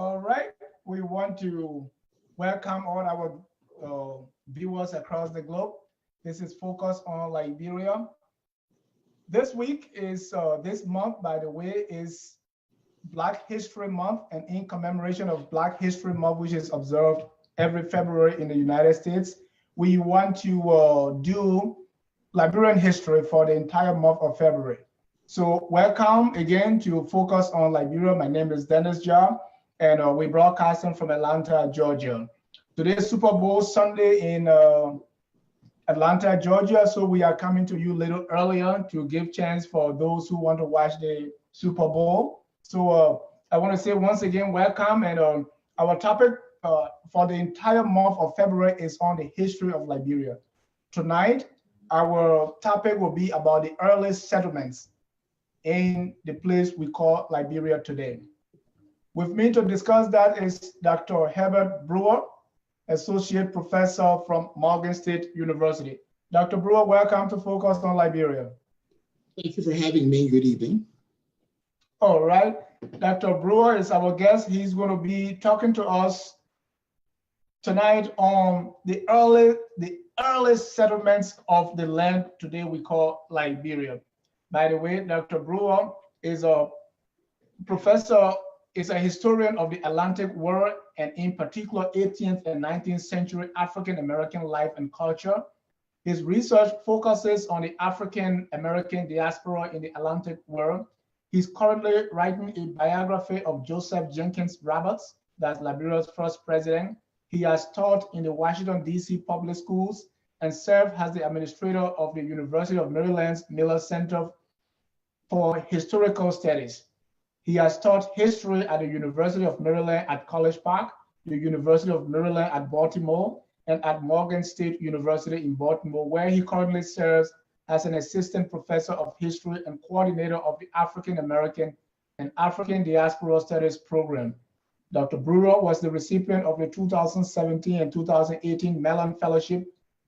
All right, we want to welcome all our viewers across the globe. This is focused on Liberia. This week is, this month, by the way, is Black History Month, and in commemoration of Black History Month, which is observed every February in the United States, we want to do Liberian history for the entire month of February. So welcome again to Focus on Liberia. My name is Dennis Jah, and we're broadcasting from Atlanta, Georgia. Today is Super Bowl Sunday in Atlanta, Georgia, so we are coming to you a little earlier to give chance for those who want to watch the Super Bowl. So I want to say once again, welcome, and our topic for the entire month of February is on the history of Liberia. Tonight, our topic will be about the earliest settlements in the place we call Liberia today. With me to discuss that is Dr. Herbert Brewer, Associate Professor from Morgan State University. Dr. Brewer, welcome to Focus on Liberia. Thank you for having me. Good evening. All right. Dr. Brewer is our guest. He's going to be talking to us tonight on the earliest settlements of the land today we call Liberia. By the way, Dr. Brewer is a professor, is a historian of the Atlantic world, and in particular 18th and 19th century African American life and culture. His research focuses on the African American diaspora in the Atlantic world. He's currently writing a biography of Joseph Jenkins Roberts, that's Liberia's first president. He has taught in the Washington, D.C. public schools and served as the administrator of the University of Maryland's Miller Center for Historical Studies. He has taught history at the University of Maryland at College Park, the University of Maryland at Baltimore, and at Morgan State University in Baltimore, where he currently serves as an assistant professor of history and coordinator of the African American and African Diaspora Studies program. Dr. Brewer was the recipient of the 2017 and 2018 Mellon Fellowship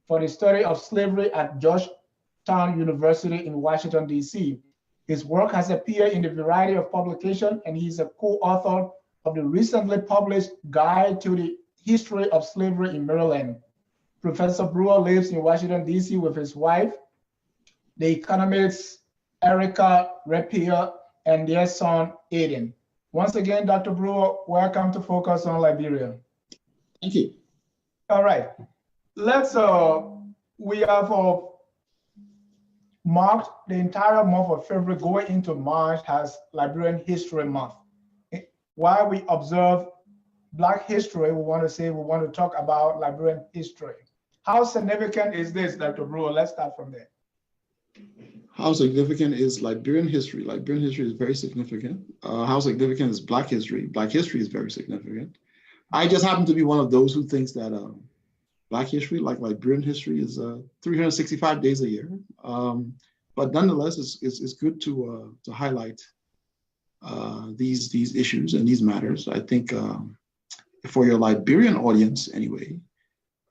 for the study of slavery at Georgetown University in Washington, D.C. His work has appeared in a variety of publications, and he's a co-author of the recently published Guide to the History of Slavery in Maryland. Professor Brewer lives in Washington, D.C. with his wife, the economist Erica Rapier, and their son, Aiden. Once again, Dr. Brewer, welcome to Focus on Liberia. Thank you. All right, let's, we have marked the entire month of February going into March as Liberian History Month. While we observe Black history, we want to talk about Liberian history. How significant is this, Dr. Brewer? Let's start from there. How significant is Liberian history? Liberian history is very significant. How significant is Black history? Black history is very significant. I just happen to be one of those who thinks that Black history, like Liberian history, is 365 days a year. But nonetheless, it's good to highlight these issues and these matters. I think for your Liberian audience, anyway,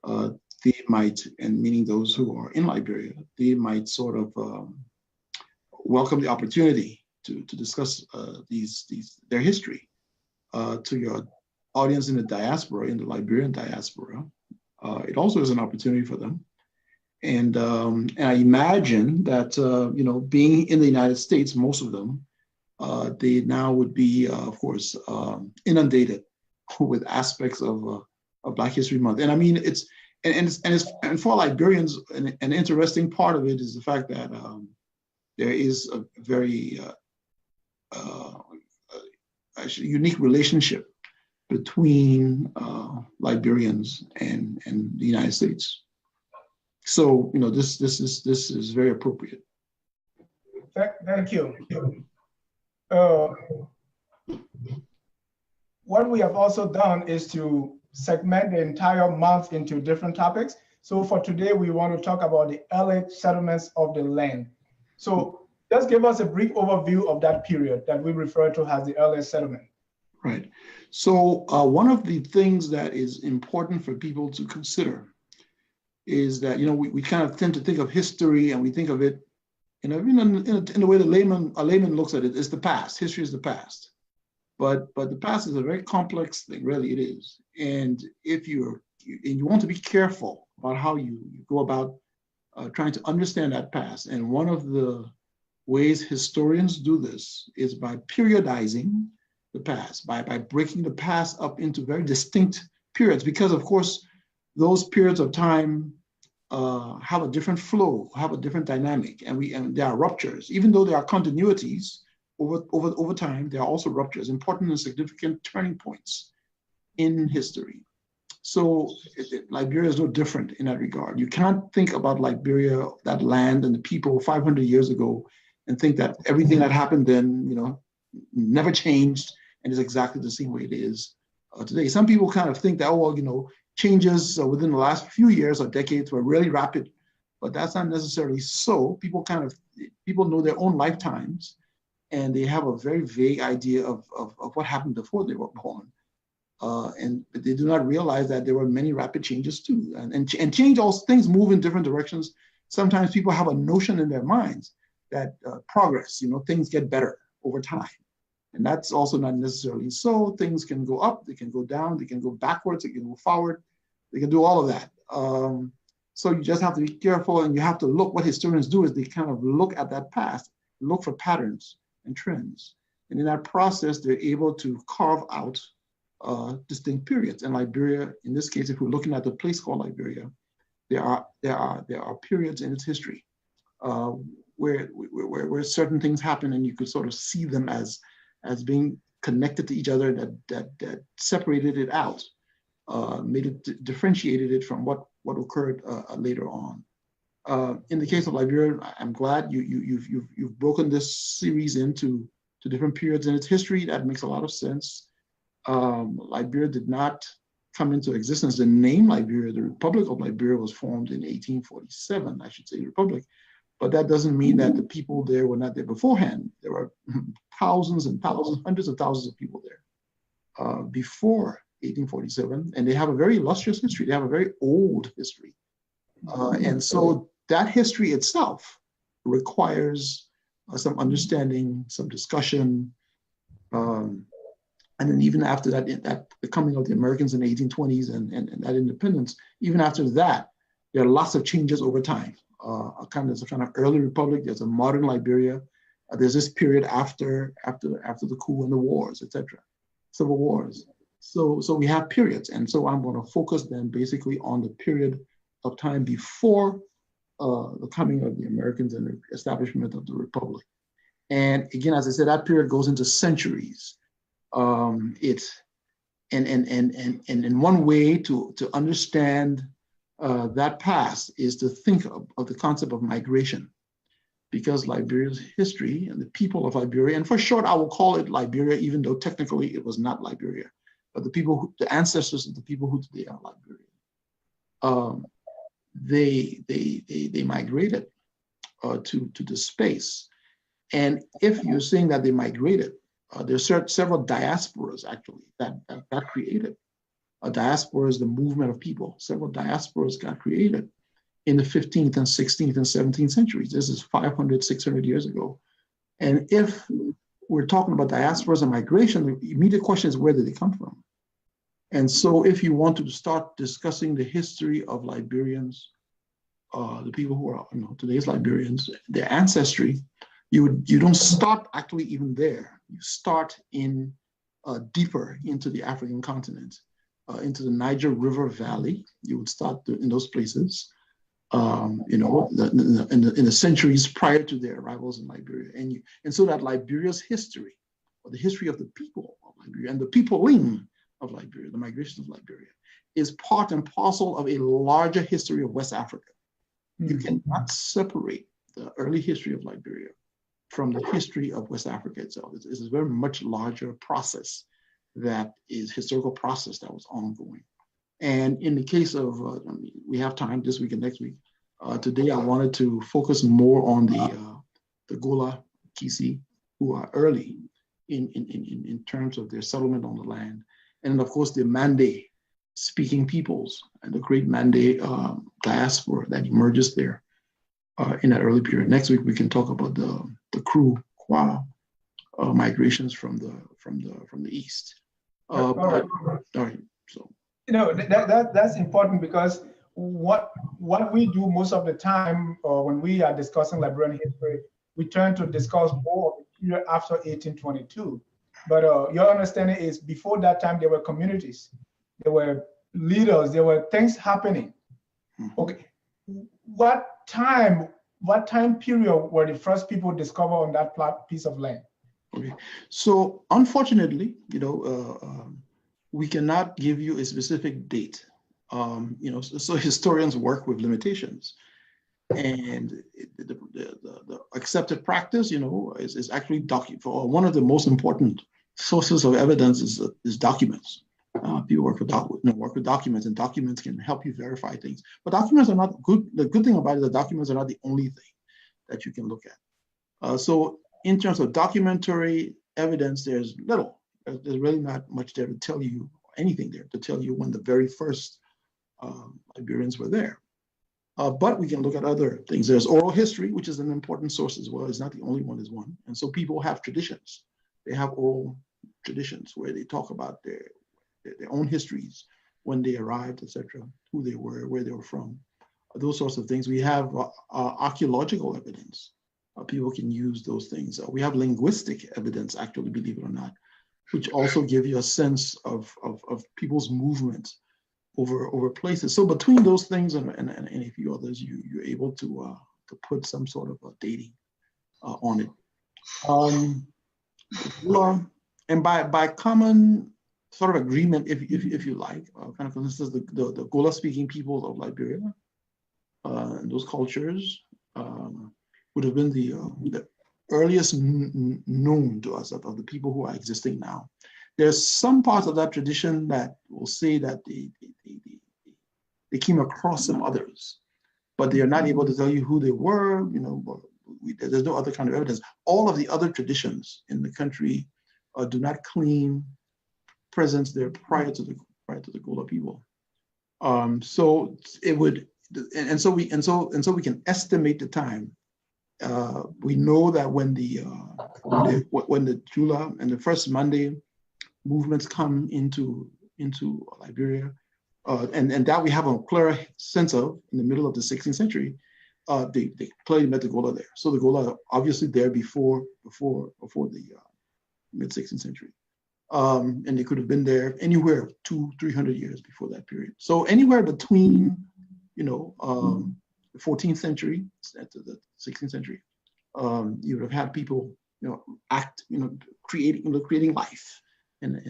they might, and meaning those who are in Liberia, they might sort of welcome the opportunity to discuss their history to your audience in the diaspora, in the Liberian diaspora. It also is an opportunity for them. And I imagine that, being in the United States, most of them, they now would be, of course, inundated with aspects of Black History Month. And I mean, and for Liberians, an interesting part of it is the fact that there is a very unique relationship between Liberians and the United States. So this is very appropriate. Thank you. What we have also done is to segment the entire month into different topics. So for today, we want to talk about the early settlements of the land. So just give us a brief overview of that period that we refer to as the early settlement. Right. So one of the things that is important for people to consider is that, we kind of tend to think of history, and we think of it, in the way a layman looks at it, is the past. History is the past. But the past is a very complex thing, really it is. And if you want to be careful about how you go about trying to understand that past. And one of the ways historians do this is by periodizing the past, by breaking the past up into very distinct periods, because of course, those periods of time have a different flow, have a different dynamic, and there are ruptures. Even though there are continuities over time, there are also ruptures, important and significant turning points in history. So Liberia is no different in that regard. You can't think about Liberia, that land and the people 500 years ago, and think that everything that happened then, never changed and is exactly the same way it is today. Some people kind of think that, oh, well, changes within the last few years or decades were really rapid, but that's not necessarily so. People know their own lifetimes, and they have a very vague idea of what happened before they were born. And they do not realize that there were many rapid changes too. And change, all things move in different directions. Sometimes people have a notion in their minds that progress, things get better over time. And that's also not necessarily so. Things can go up, they can go down, they can go backwards, they can go forward, they can do all of that. So you just have to be careful, and you have to look. What historians do is they kind of look at that past, look for patterns and trends. And in that process, they're able to carve out distinct periods. And Liberia, in this case, if we're looking at the place called Liberia, there are periods in its history where certain things happen, and you could sort of see them as being connected to each other, that separated it out, differentiated it from what occurred later on. In the case of Liberia, I'm glad you've broken this series into different periods in its history. That makes a lot of sense. Liberia did not come into existence. The name Liberia, the Republic of Liberia, was formed in 1847, I should say, Republic. But that doesn't mean that the people there were not there beforehand. There were thousands and thousands, hundreds of thousands of people there before 1847, and they have a very illustrious history. They have a very old history. And so that history itself requires some understanding, some discussion, and then even after that, the coming of the Americans in the 1820s and that independence, even after that, there are lots of changes over time. There's a kind of early republic. There's a modern Liberia. There's this period after the coup and the wars, etc., civil wars. So we have periods, and so I'm going to focus then basically on the period of time before the coming of the Americans and the establishment of the republic. And again, as I said, that period goes into centuries. And one way to understand that past is to think of the concept of migration, because Liberia's history and the people of Liberia, and for short, I will call it Liberia, even though technically it was not Liberia, but the ancestors of the people who today are Liberia, they migrated to the space. And if you're saying that they migrated, there's several diasporas actually that created. A diaspora is the movement of people. Several diasporas got created in the 15th and 16th and 17th centuries. This is 500, 600 years ago. And if we're talking about diasporas and migration, the immediate question is, where did they come from? And so if you want to start discussing the history of Liberians, the people who are today's Liberians, their ancestry, you don't start actually even there. You start in deeper into the African continent, into the Niger River Valley. You would start in those places, in the centuries prior to their arrivals in Liberia, and so that Liberia's history, or the history of the people of Liberia and the peopling of Liberia, the migration of Liberia, is part and parcel of a larger history of West Africa. You cannot separate the early history of Liberia from the history of West Africa itself. It's a very much larger process, that is historical process that was ongoing. And in the case of, we have time this week and next week. Today I wanted to focus more on the Gola Kisi, who are early in terms of their settlement on the land. And of course the Mande speaking peoples and the great Mande diaspora that emerges there in that early period. Next week we can talk about the Kru Kwa migrations from the east. All right. All right. So That's important because what we do most of the time, or when we are discussing Liberian history, we tend to discuss more of the period after 1822. But your understanding is before that time there were communities, there were leaders, there were things happening. Okay, what time period were the first people discovered on that piece of land? Okay, so unfortunately, we cannot give you a specific date. So historians work with limitations, and the accepted practice, is actually for one of the most important sources of evidence is documents. People work with documents, and documents can help you verify things. But documents are not good. The good thing about it, the documents are not the only thing that you can look at. So in terms of documentary evidence, there's little. There's really not much there to tell you, anything there to tell you when the very first Liberians were there. But we can look at other things. There's oral history, which is an important source as well. It's not the only one, is one. And so people have traditions. They have oral traditions where they talk about their own histories, when they arrived, etc., who they were, where they were from, those sorts of things. We have archaeological evidence. People can use those things. We have linguistic evidence, actually, believe it or not, which also give you a sense of people's movement over places. So between those things and a few others, you're able to put some sort of a dating on it. And by common sort of agreement, if you like, kind of consists the Gola-speaking people of Liberia, and those cultures would have been the earliest known to us of the people who are existing now. There's some parts of that tradition that will say that they came across some others, but they are not able to tell you who they were. There's no other kind of evidence. All of the other traditions in the country do not claim presence there prior to the Gola people. So it would, and so we can estimate the time. We know that when the Jula and the first Monday movements come into Liberia, and that we have a clear sense of in the middle of the 16th century, they clearly met the Gola there. So the Gola are obviously there before the mid 16th century. And they could have been there anywhere 200-300 years before that period. So anywhere between, the 14th century to the 16th century, you would have had people, act, creating life and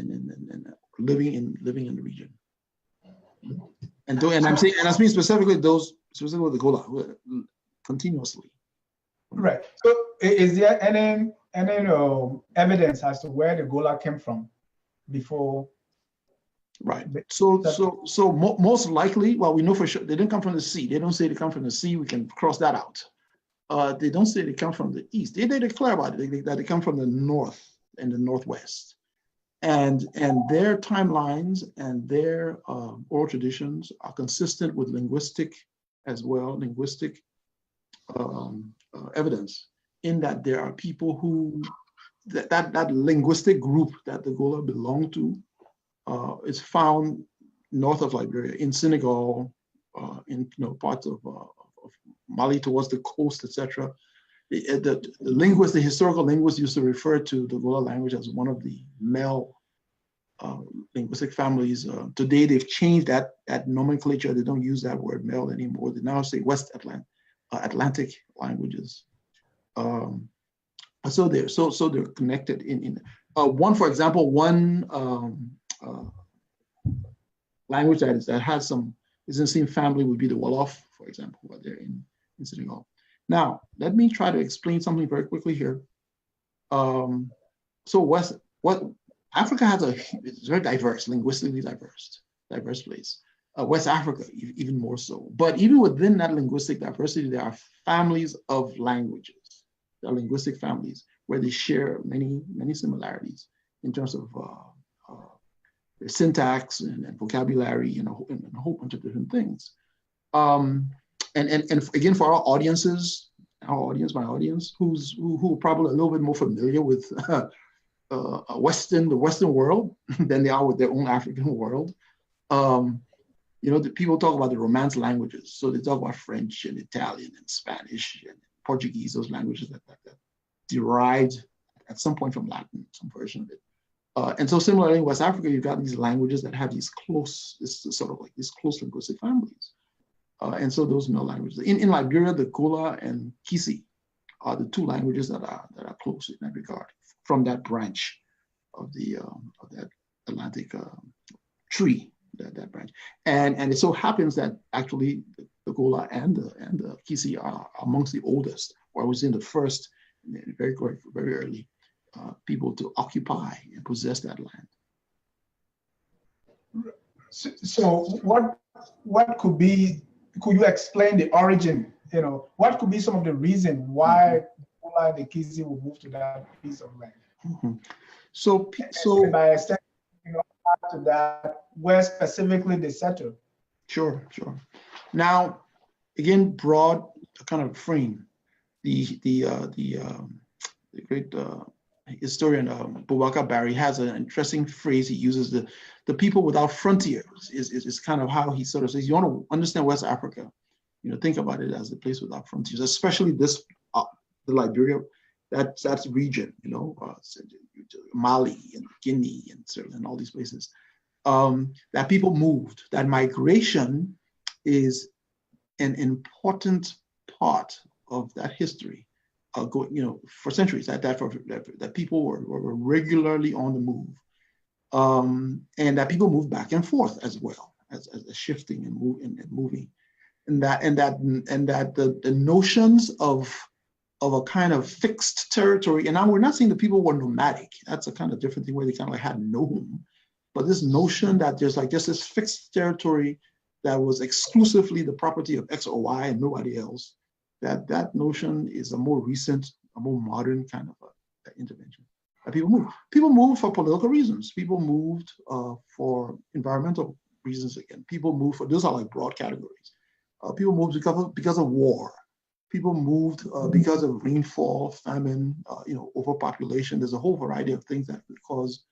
living in the region. And I'm speaking specifically with the Gola continuously. Right. So is there any evidence as to where the Gola came from before? Right. So most likely, well, we know for sure they didn't come from the sea. They don't say they come from the sea. We can cross that out. They don't say they come from the east. They declare about it that they come from the north and the northwest, and their timelines and their oral traditions are consistent with linguistic evidence, in that there are people who that linguistic group that the Gola belong to is found north of Liberia, in Senegal, in parts of Mali towards the coast, etc. The historical linguists used to refer to the Gola language as one of the male linguistic families. Today they've changed that nomenclature. They don't use that word male anymore. They now say West Atlantic languages. So they're connected in one, for example, language that has some is in the same family would be the Wolof, for example, where they're in Senegal. Now, let me try to explain something very quickly here. Africa it's very diverse, linguistically diverse place. West Africa, even more so. But even within that linguistic diversity, there are families of languages. There are linguistic families where they share many similarities in terms of their syntax and vocabulary and a whole bunch of different things. And again, for our audiences, our audience, my audience, who are probably a little bit more familiar with the Western world than they are with their own African world. The people talk about the Romance languages. So they talk about French and Italian and Spanish and Portuguese, those languages that derived at some point from Latin, some version of it. And so similarly in West Africa, you've got these languages that have these close linguistic families. And so those middle languages. In Liberia, the Kola and Kisi are the two languages that are close in that regard from that branch of that Atlantic tree, that branch. And it so happens that actually the Kola and the Kisi are amongst the oldest, or I was in the first, very early people to occupy and possess that land. So what could you explain the origin? What could be some of the reason why the Kisi will move to that piece of land? Mm-hmm. So by extension, to that, where specifically they settled. Sure. Now, again, broad kind of frame. The great historian Boubacar Barry has an interesting phrase he uses. The people without frontiers is kind of how he sort of says, you want to understand West Africa, think about it as a place without frontiers, especially the Liberia, that's region, Mali and Guinea and all these places, that people moved. That migration is an important part of that history, for centuries. That people were regularly on the move, and that people moved back and forth as well as shifting and moving, and that the notions of a kind of fixed territory. And now we're not saying that people were nomadic. That's a kind of different thing where they kind of like had no home. But this notion that there's just this fixed territory that was exclusively the property of X or Y and nobody else, that notion is a more recent, a more modern kind of intervention. People moved. People moved for political reasons. People moved for environmental reasons again. People moved for, those are like broad categories. People moved because of war. People moved because of rainfall, famine, overpopulation. There's a whole variety of things that could cause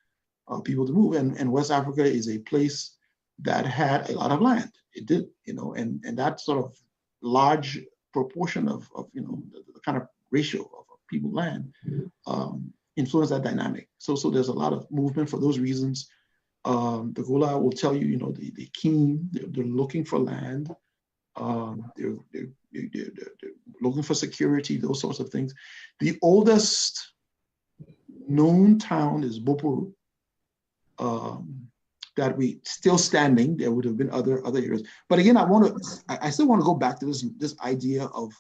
people to move. And West Africa is a place that had a lot of land. It did, and that sort of large proportion of the kind of ratio of people land influenced that dynamic. So there's a lot of movement for those reasons. The Gola will tell you, they keen, they're looking for land. They're looking for security, those sorts of things. The oldest known town is Bopuru, that we still standing. There would have been other areas, but again, I still want to go back to this idea of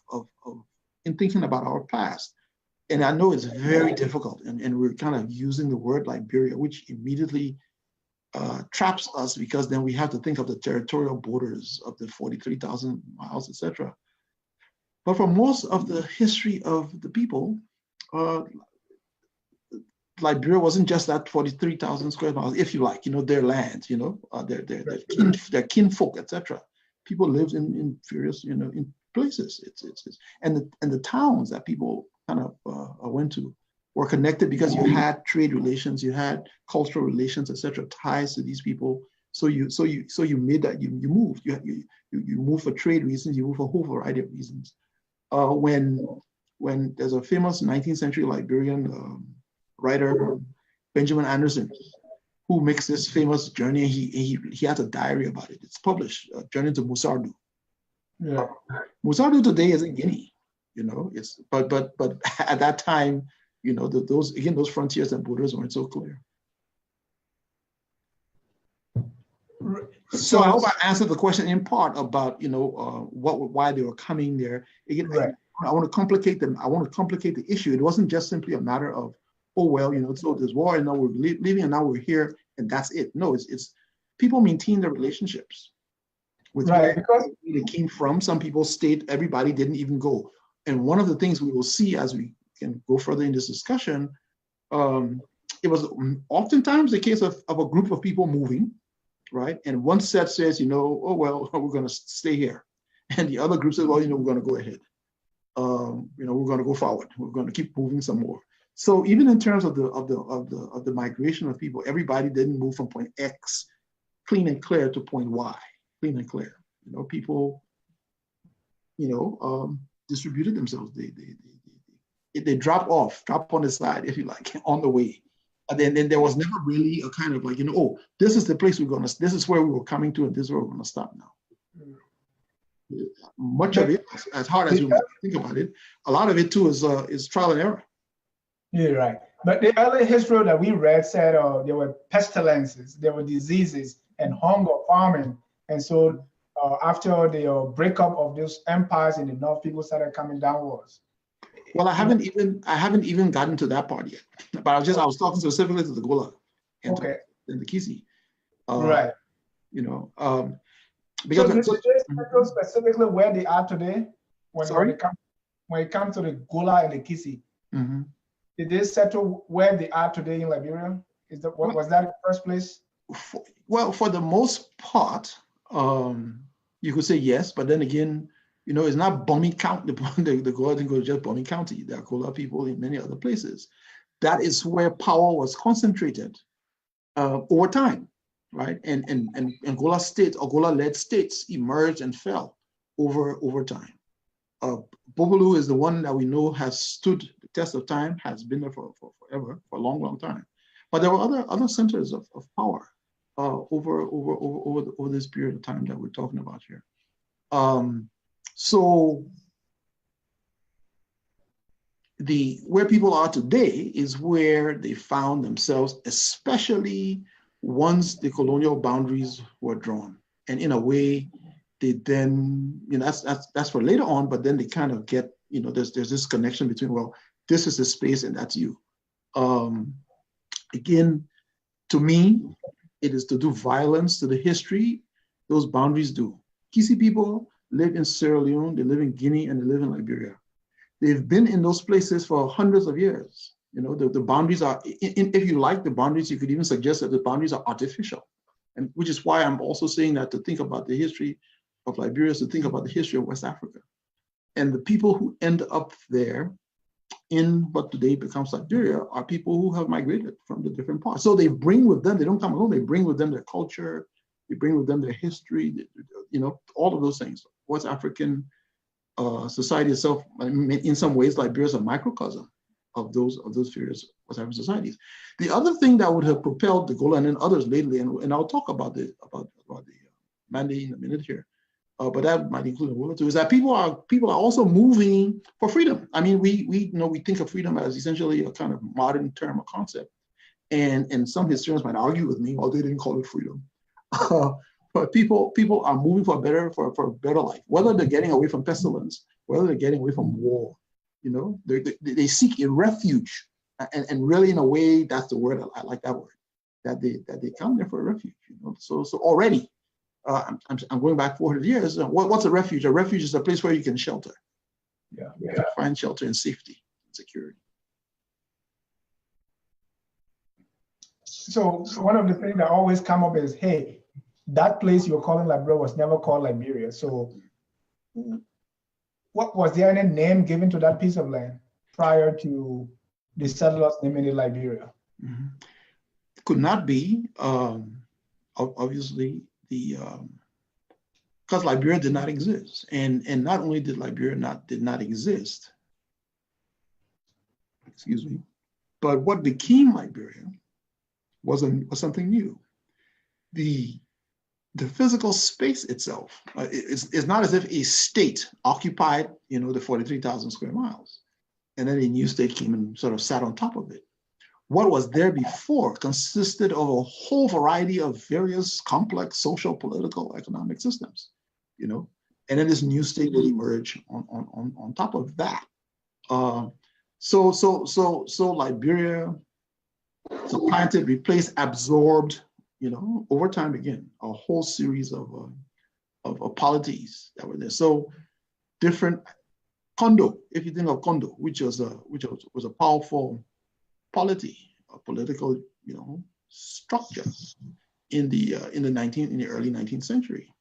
in thinking about our past. And I know it's very difficult, and we're kind of using the word Liberia, which immediately traps us, because then we have to think of the territorial borders of the 43,000 miles, etc. But for most of the history of the people, Liberia wasn't just that 43,000 square miles, if you like, their land, their kinfolk, etc. People lived in various, in places. And the towns that people kind of went to were connected because you had trade relations, you had cultural relations, etc., ties to these people. So you made that, you moved. You moved for trade reasons, you moved for a whole variety of reasons. When there's a famous 19th century Liberian writer, Benjamin Anderson, who makes this famous journey. He has a diary about it. It's published, Journey to Musardu. Yeah. Musardu today is in Guinea, but at that time, those frontiers and borders weren't so clear. So I hope I answered the question in part about, why they were coming there. Again, right. I want to complicate them. I want to complicate the issue. It wasn't just simply a matter of, so there's war and now we're leaving and now we're here and that's it. No, it's people maintain their relationships with where they came from. Some people stayed, everybody didn't even go. And one of the things we will see as we can go further in this discussion, it was oftentimes the case of a group of people moving, right? And one set says, we're going to stay here. And the other group says, we're going to go ahead. we're going to go forward. We're going to keep moving some more. So even in terms of the migration of people, everybody didn't move from point X clean and clear to point Y clean and clear. People, distributed themselves. They drop on the side, if you like, on the way. And then there was never really a kind of like, this is the place this is where we were coming to, and this is where we're going to stop now. Much of it, as hard as you might think about it, a lot of it too is trial and error. Yeah, right. But the early history that we read said there were pestilences, there were diseases, and hunger, famine. And so after the breakup of those empires in the north, people started coming downwards. Well, I haven't even gotten to that part yet. But I was talking specifically to the Gola and the Kisi. Right. Because so did they settle specifically where they are today? When it comes to the Gola and the Kisi, did they settle where they are today in Liberia? Was that the first place? For the most part, you could say yes, but then again, it's not Bomi County. The Gola didn't go to just Bomi County. There are Gola people in many other places. That is where power was concentrated over time, right? And Gola states or Gola-led states emerged and fell over time. Bobolu is the one that we know has stood the test of time, has been there for forever, for a long, long time. But there were other centers of power over this period of time that we're talking about here. So where people are today is where they found themselves, especially once the colonial boundaries were drawn. And in a way, they then, that's for later on, but then they kind of get, there's this connection between, well, this is the space and that's you. Again, to me, it is to do violence to the history those boundaries do. Kisi people live in Sierra Leone, they live in Guinea, and they live in Liberia. They've been in those places for hundreds of years. The boundaries are, if you like the boundaries, you could even suggest that the boundaries are artificial. And which is why I'm also saying that to think about the history of Liberia is to think about the history of West Africa. And the people who end up there in what today becomes Liberia are people who have migrated from the different parts. So they bring with them, they don't come alone, they bring with them their culture, they bring with them their history, all of those things. West African society itself, in some ways, Liberia is a microcosm of those various West African societies. The other thing that would have propelled the Gola and then others lately, and I'll talk about the mandate in a minute here, but that might include Angola too, is that people are also moving for freedom. I mean, we think of freedom as essentially a kind of modern term or concept, and some historians might argue with me, well, they didn't call it freedom. But people are moving for a better life, whether they're getting away from pestilence, whether they're getting away from war. They seek a refuge, and really, in a way, that's the word I like that word, that they come there for a refuge. So already. I'm going back 400 years. What's a refuge? A refuge is a place where you can shelter. You can find shelter and safety and security. So one of the things that always come up is, hey, that place you're calling Liberia was never called Liberia. So was there any name given to that piece of land prior to the settlers naming it Liberia? Mm-hmm. It could not be, obviously, because Liberia did not exist, and not only did Liberia did not exist, but what became Liberia was something new. The physical space itself is not as if a state occupied the 43,000 square miles, and then a new state came and sort of sat on top of it. What was there before consisted of a whole variety of various complex social, political, economic systems, and then this new state would emerge on top of that. So Liberia supplanted, replaced, absorbed, over time again, a whole series of polities that were there. So different Kondo, if you think of Kondo, which was a powerful polity, a political, structure in the early 19th century.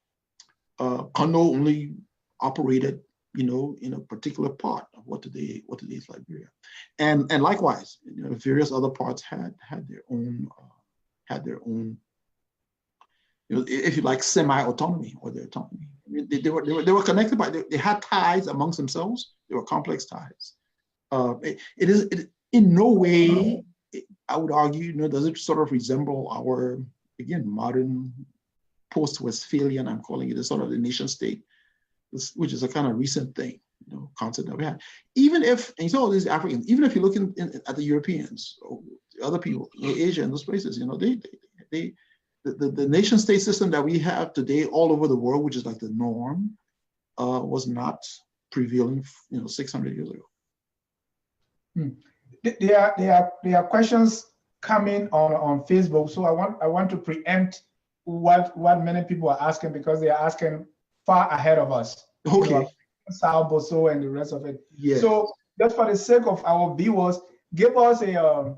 Kondo only operated in a particular part of what today is Liberia, and likewise, various other parts had their own if you like, semi-autonomy or their autonomy. I mean, they were connected by they had ties amongst themselves. They were complex ties. It is in no way, I would argue, does it sort of resemble our, again, modern post-Westphalian, I'm calling it, a sort of the nation state, which is a kind of recent thing, concept that we have. Even if, and you saw all these Africans, even if you look at the Europeans or other people in Asia and those places, the nation state system that we have today all over the world, which is like the norm, was not prevailing, 600 years ago. There are questions coming on Facebook, so I want to preempt what many people are asking, because they are asking far ahead of us. Okay. Sal Bosso and the rest of it. Yes. So just for the sake of our viewers, give us an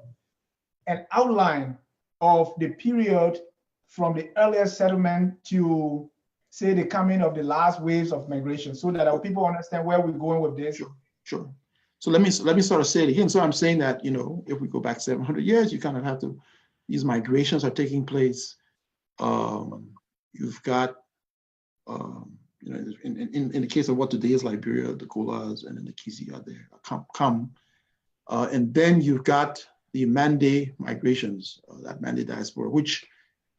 outline of the period from the earliest settlement to, say, the coming of the last waves of migration, so that our people understand where we're going with this. Sure. So let me sort of say it again. So I'm saying that, if we go back 700 years, you kind of have to, these migrations are taking place. You've got, in the case of what today is Liberia, the Golas and then the Kizi are there, come. And then you've got the Mande migrations, that Mande diaspora, which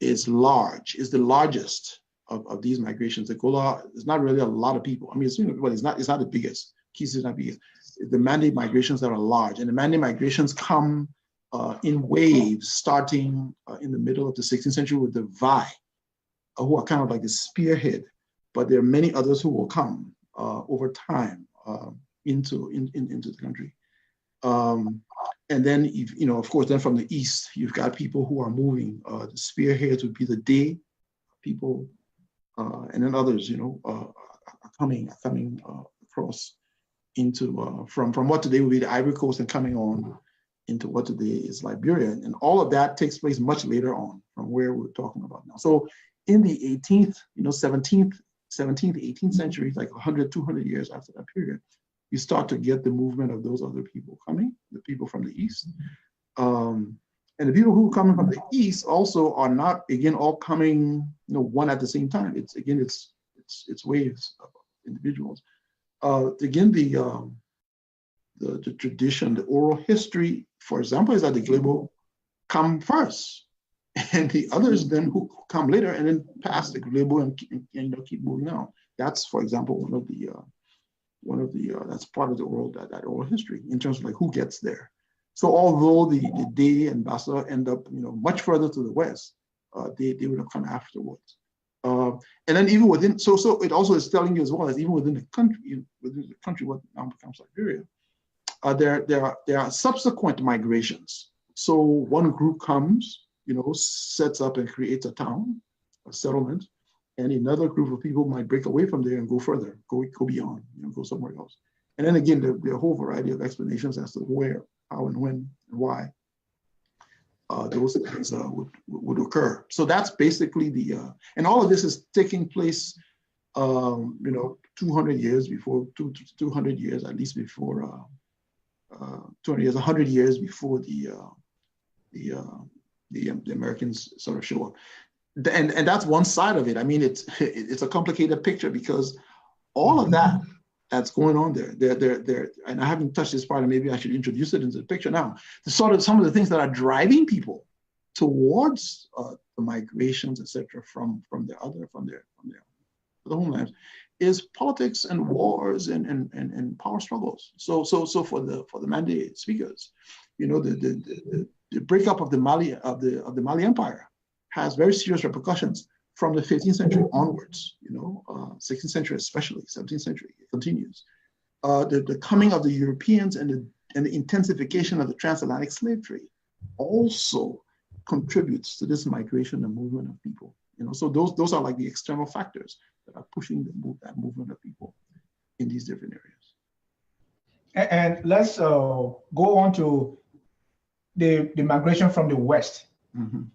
is large, is the largest of these migrations. The Gola is not really a lot of people. I mean, it's not the biggest. Kizi is not biggest. The Mande migrations that are large, and the Mande migrations come in waves, starting in the middle of the 16th century with the Vai, who are kind of like the spearhead, but there are many others who will come over time into the country. And then, of course, then from the east, you've got people who are moving. The spearheads would be the Day people, and then others, are coming across into from what today would be the Ivory Coast and coming on into what today is Liberia. And all of that takes place much later on from where we're talking about now. So in the 18th, 17th, 18th century, like 100, 200 years after that period, you start to get the movement of those other people coming, the people from the east. And the people who are coming from the east also are not, again, all coming, one at the same time. It's waves of individuals. Again, the tradition, the oral history, for example, is that the Glebo come first, and the others then who come later and then pass the Glebo and keep moving on. That's, for example, one of the that's part of the that oral history in terms of like who gets there. So although the Day and Bassa end up much further to the west, they would have come afterwards. And then even within, so it also is telling you as well as even within the country what now becomes Liberia, there are subsequent migrations. So one group comes, sets up and creates a town, a settlement, and another group of people might break away from there and go further, go beyond, go somewhere else. And then again, there are a whole variety of explanations as to where, how, and when, and why those things would occur. So that's basically and all of this is taking place, 200 years before, 200 years at least before, 200 years, 100 years before the Americans sort of show up. And that's one side of it. I mean, it's a complicated picture because all of that's going on there. And I haven't touched this part, and maybe I should introduce it into the picture now. Some of the things that are driving people towards the migrations, etc., from their homelands, is politics and wars and power struggles. So for the Mande speakers, the breakup of the Mali Empire has very serious repercussions from the 15th century onwards, 16th century especially, 17th century, it continues. The coming of the Europeans and the intensification of the transatlantic slave trade also contributes to this migration and movement of people. So those are like the external factors that are pushing that movement of people in these different areas. And let's go on to the migration from the West. Mm-hmm.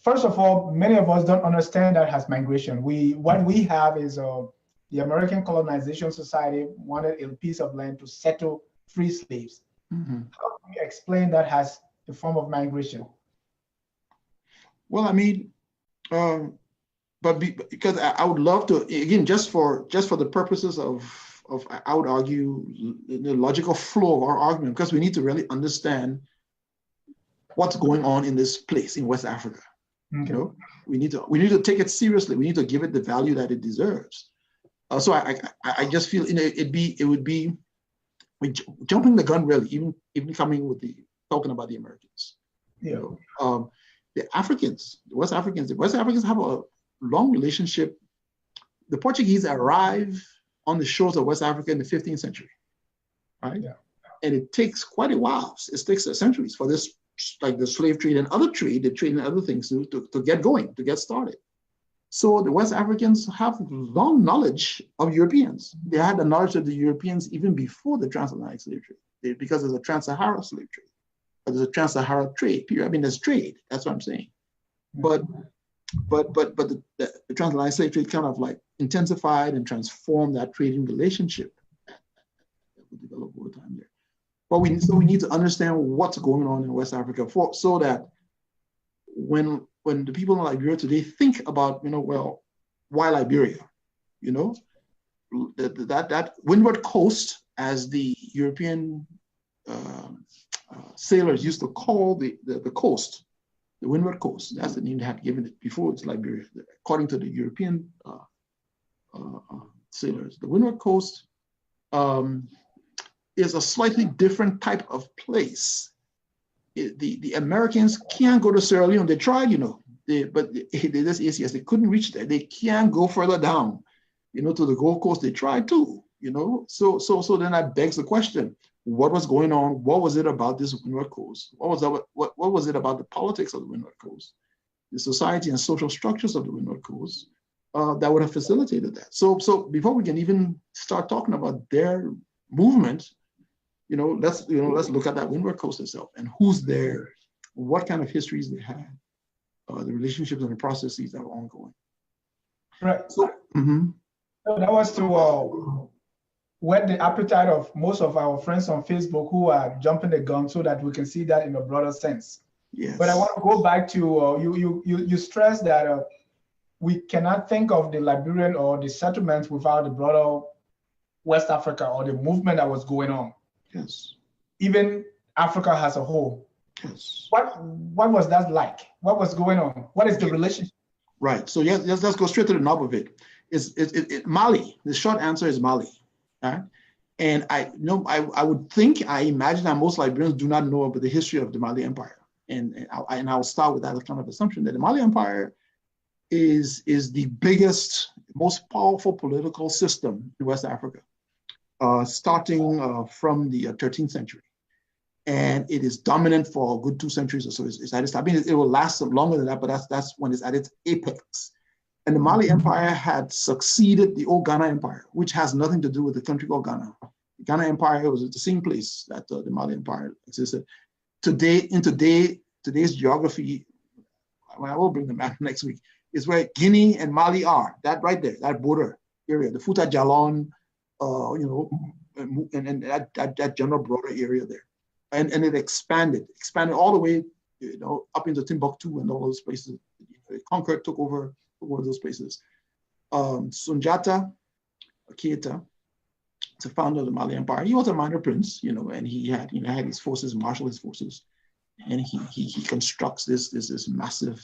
First of all, many of us don't understand that as migration. What we have is the the American Colonization Society wanted a piece of land to settle free slaves. Mm-hmm. How can you explain that as a form of migration? Well, I mean, because I would love to, again, just for the purposes of I would argue the logical flow of our argument, because we need to really understand what's going on in this place in West Africa. Okay. You know, we need to take it seriously. We need to give it the value that it deserves. So I just feel, you know, it would be jumping the gun, really, even coming with talking about the Americans. Yeah. You know, the West Africans have a long relationship. The Portuguese arrive on the shores of West Africa in the 15th century, right? Yeah. And it takes quite a while. It takes centuries for this, like the slave trade and other trade, the trade and other things to get going, to get started. So the West Africans have long knowledge of Europeans. They had the knowledge of the Europeans even before the transatlantic slave trade, because there's a trans-Sahara slave trade. There's a trans-Sahara trade period. I mean, there's trade. That's what I'm saying. But the transatlantic slave trade kind of like intensified and transformed that trading relationship that would develop over time there. But we need to understand what's going on in West Africa so that when the people in Liberia today think about, you know, well, why Liberia? You know, that windward coast, as the European sailors used to call the coast, the windward coast. That's the name they had given it before it's Liberia, according to the European sailors. The windward coast is a slightly different type of place. The Americans can't go to Sierra Leone. They tried, you know, but this ACS, they couldn't reach there. They can't go further down, you know, to the Gold Coast. They tried to, you know. So then that begs the question: what was going on? What was it about this Windward Coast? What was it about the politics of the Windward Coast, the society and social structures of the Windward Coast that would have facilitated that? So before we can even start talking about their movement, let's look at that Windward Coast itself and who's there, what kind of histories they had, the relationships and the processes that were ongoing. Right. So that was to whet the appetite of most of our friends on Facebook who are jumping the gun, so that we can see that in a broader sense. Yes. But I want to go back to you stress that we cannot think of the Liberian or the settlements without the broader West Africa or the movement that was going on. Yes. Even Africa as a whole. Yes. What was that like? What was going on? What is the relationship? Right. So yes, let's go straight to the nub of it. It's Mali. The short answer is Mali. Right? And I imagine that most Liberians do not know about the history of the Mali Empire. And I'll start with that kind of assumption that the Mali Empire is the biggest, most powerful political system in West Africa, starting from the 13th century. And it is dominant for a good 2 centuries or so. It will last longer than that, but that's when it's at its apex. And the Mali Empire had succeeded the old Ghana Empire, which has nothing to do with the country called Ghana. The Ghana Empire was the same place that the Mali Empire existed. Today's geography, I will bring the map next week, is where Guinea and Mali are. That right there, that border area, the Fouta Djallon, and that general broader area there. And it expanded all the way, up into Timbuktu and all those places. It conquered, took over those places. Sunjata Keita, the founder of the Mali Empire, he was a minor prince, and he had his forces, marshaled his forces, and he constructs this massive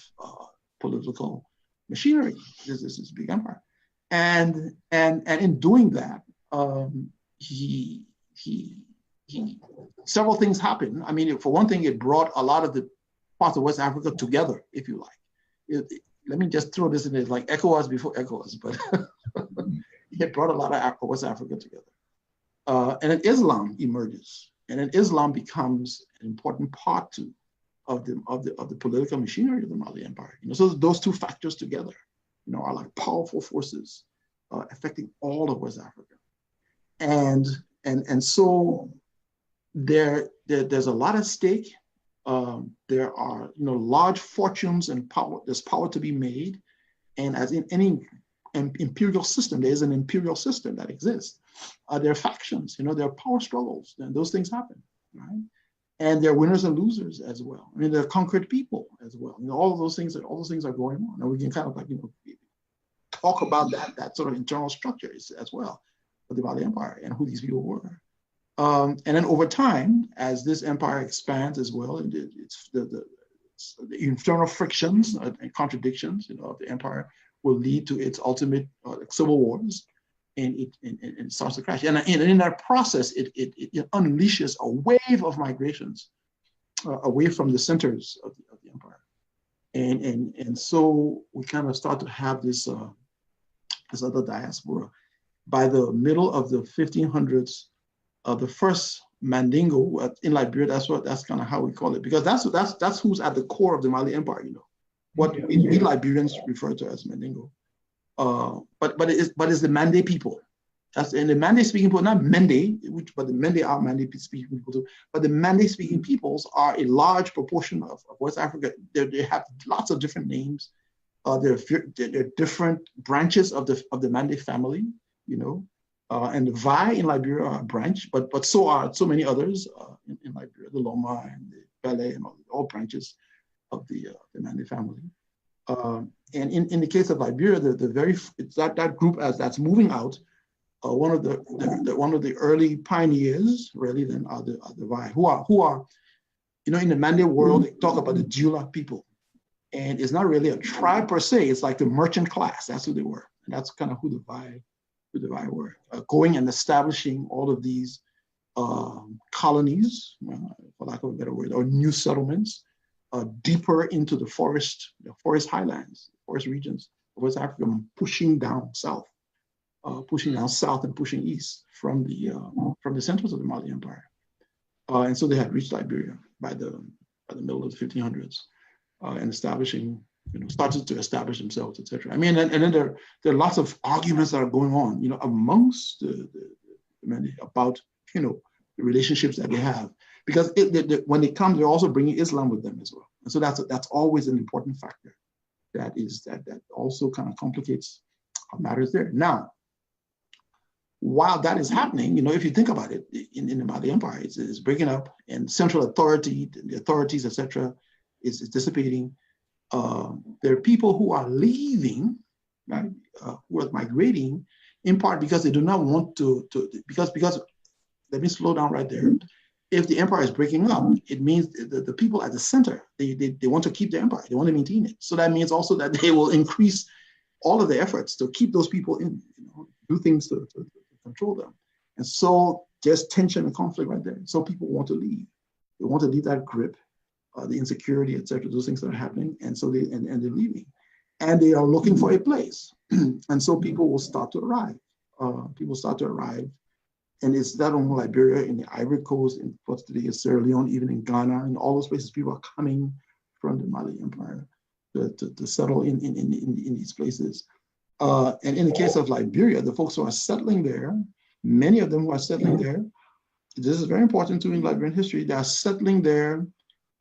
political machinery, this big empire, and in doing that, several things happened. I mean, for one thing, it brought a lot of the parts of West Africa together, if you like. Let me just throw this in there, like ECOWAS before ECOWAS, but it brought a lot of West Africa together. And then Islam emerges, and then Islam becomes an important part of the political machinery of the Mali Empire. So those two factors together, are like powerful forces affecting all of West Africa. And so there's a lot at stake. There are large fortunes and power. There's power to be made, and as in any imperial system. There is an imperial system that exists. There are factions, there are power struggles, and those things happen, right? And there are winners and losers as well. I mean, there are conquered people as well. All of those things are going on, and we can kind of talk about that sort of internal structure as well of the Mali Empire and who these people were. And then over time, as this empire expands as well, and it's the internal frictions and contradictions, of the empire will lead to its ultimate civil wars, and it starts to crash. And in that process, it unleashes a wave of migrations away from the centers of the empire, and so we kind of start to have this other diaspora. By the middle of the 1500s, the first Mandingo in Liberia, that's kind of how we call it, because that's who's at the core of the Mali Empire, what we Liberians refer to as Mandingo. But it's the Mande people. And the Mande speaking people, not Mende, but the Mende are Mande speaking people too. But the Mande speaking peoples are a large proportion of West Africa. They have lots of different names. There are different branches of the Mande family, and the Vai in Liberia are a branch, but so are so many others in Liberia, the Loma and the Bele and all branches of the Mande family. And in the case of Liberia, it's that group that's moving out. One of the early pioneers really then are the Vai, who are in the Mande world, they talk about the Dula people, and it's not really a tribe per se. It's like the merchant class. That's who they were, and that's kind of who the Vai were, going and establishing all of these colonies, for lack of a better word, or new settlements, deeper into the forest highlands, forest regions of West Africa, pushing down south and pushing east from the centers of the Mali Empire. And so they had reached Liberia by the middle of the 1500s, and started to establish themselves, etc. I mean, and then there are lots of arguments that are going on, amongst the Mali about, the relationships that they have, because when they come, they're also bringing Islam with them as well, and so that's always an important factor. That also kind of complicates matters there. Now, while that is happening, if you think about it, in the Mali Empire, it's breaking up, and central authority, the authorities, etc., is dissipating. There are people who are leaving, right, who are migrating, in part because they do not want to because let me slow down right there. If the empire is breaking up, it means the people at the center, they want to keep the empire, they want to maintain it. So that means also that they will increase all of the efforts to keep those people in, do things to control them. And so there's tension and conflict right there. So people want to leave. They want to leave that grip, the insecurity, etc., those things that are happening. And so they're leaving. And they are looking for a place. And so people will start to arrive. And it's not only Liberia, in the Ivory Coast, in what's today is Sierra Leone, even in Ghana, in all those places, people are coming from the Mali Empire to settle in these places. And in the case of Liberia, the folks who are settling there, many of them who are settling there, this is very important too in Liberian history, they are settling there,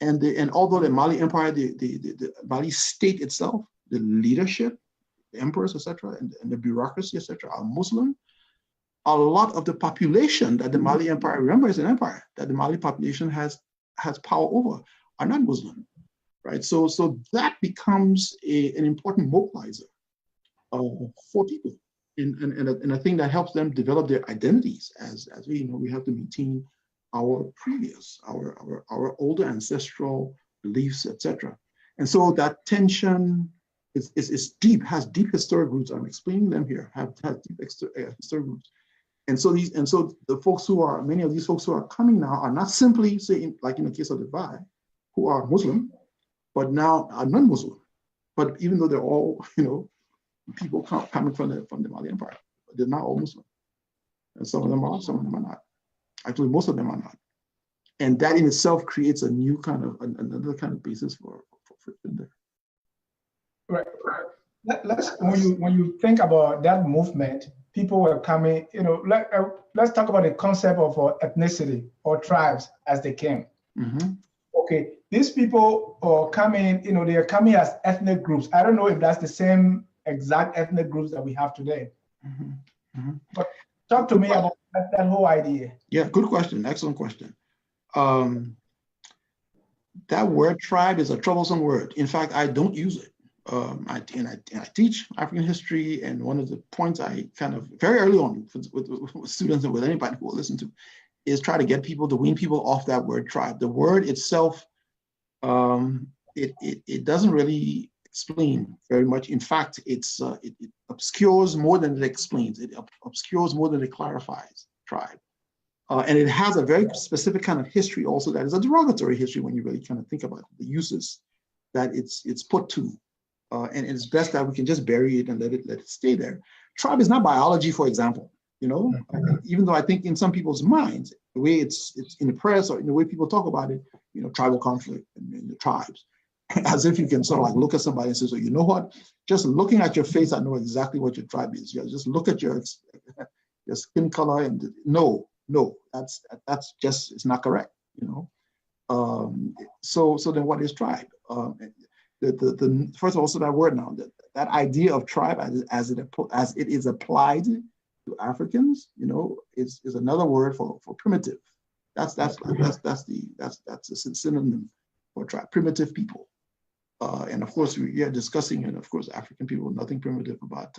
and although the Mali Empire, the Mali state itself, the leadership, the emperors, etc., and the bureaucracy, etc., are Muslim, a lot of the population that the Mali Empire, remember, is an empire that the Mali population has power over, are not Muslim, right? So that becomes an important mobilizer for people, and a thing that helps them develop their identities as we have to maintain our previous, our older ancestral beliefs, etc. And so that tension is deep, has deep historic roots. I'm explaining them here, have deep historic roots. And so many of these folks who are coming now are not simply, say, like in the case of the Vai, who are Muslim, but now are non-Muslim. But even though they're all, people coming from the Mali Empire, they're not all Muslim. And some of them are, some of them are not. Actually, most of them are not. And that in itself creates another kind of basis for friction there. Right. When you think about that movement, people were coming, let's talk about the concept of ethnicity or tribes as they came. Mm-hmm. Okay, these people are coming, they are coming as ethnic groups. I don't know if that's the same exact ethnic groups that we have today. Mm-hmm. Mm-hmm. But talk to me about that whole idea. Yeah, good question. Excellent question. That word tribe is a troublesome word. In fact, I don't use it. I teach African history, and one of the points I kind of very early on with students and with anybody who will listen to is try to get people to wean people off that word tribe. The word itself, it doesn't really explain very much. In fact, it obscures more than it explains. It obscures more than it clarifies tribe. And it has a very specific kind of history also that is a derogatory history when you really kind of think about the uses that it's put to. And it's best that we can just bury it and let it stay there. Tribe is not biology, for example, even though I think in some people's minds, the way it's in the press or in the way people talk about it, tribal conflict and the tribes, as if you can sort of like look at somebody and say, so you know what, just looking at your face, I know exactly what your tribe is. You just look at your skin color and no, that's just, it's not correct, So then what is tribe? The first of all, so that word now, that idea of tribe as it is applied to Africans, is another word for primitive. That's a synonym for tribe, primitive people. And of course, we are discussing, and of course, African people, nothing primitive about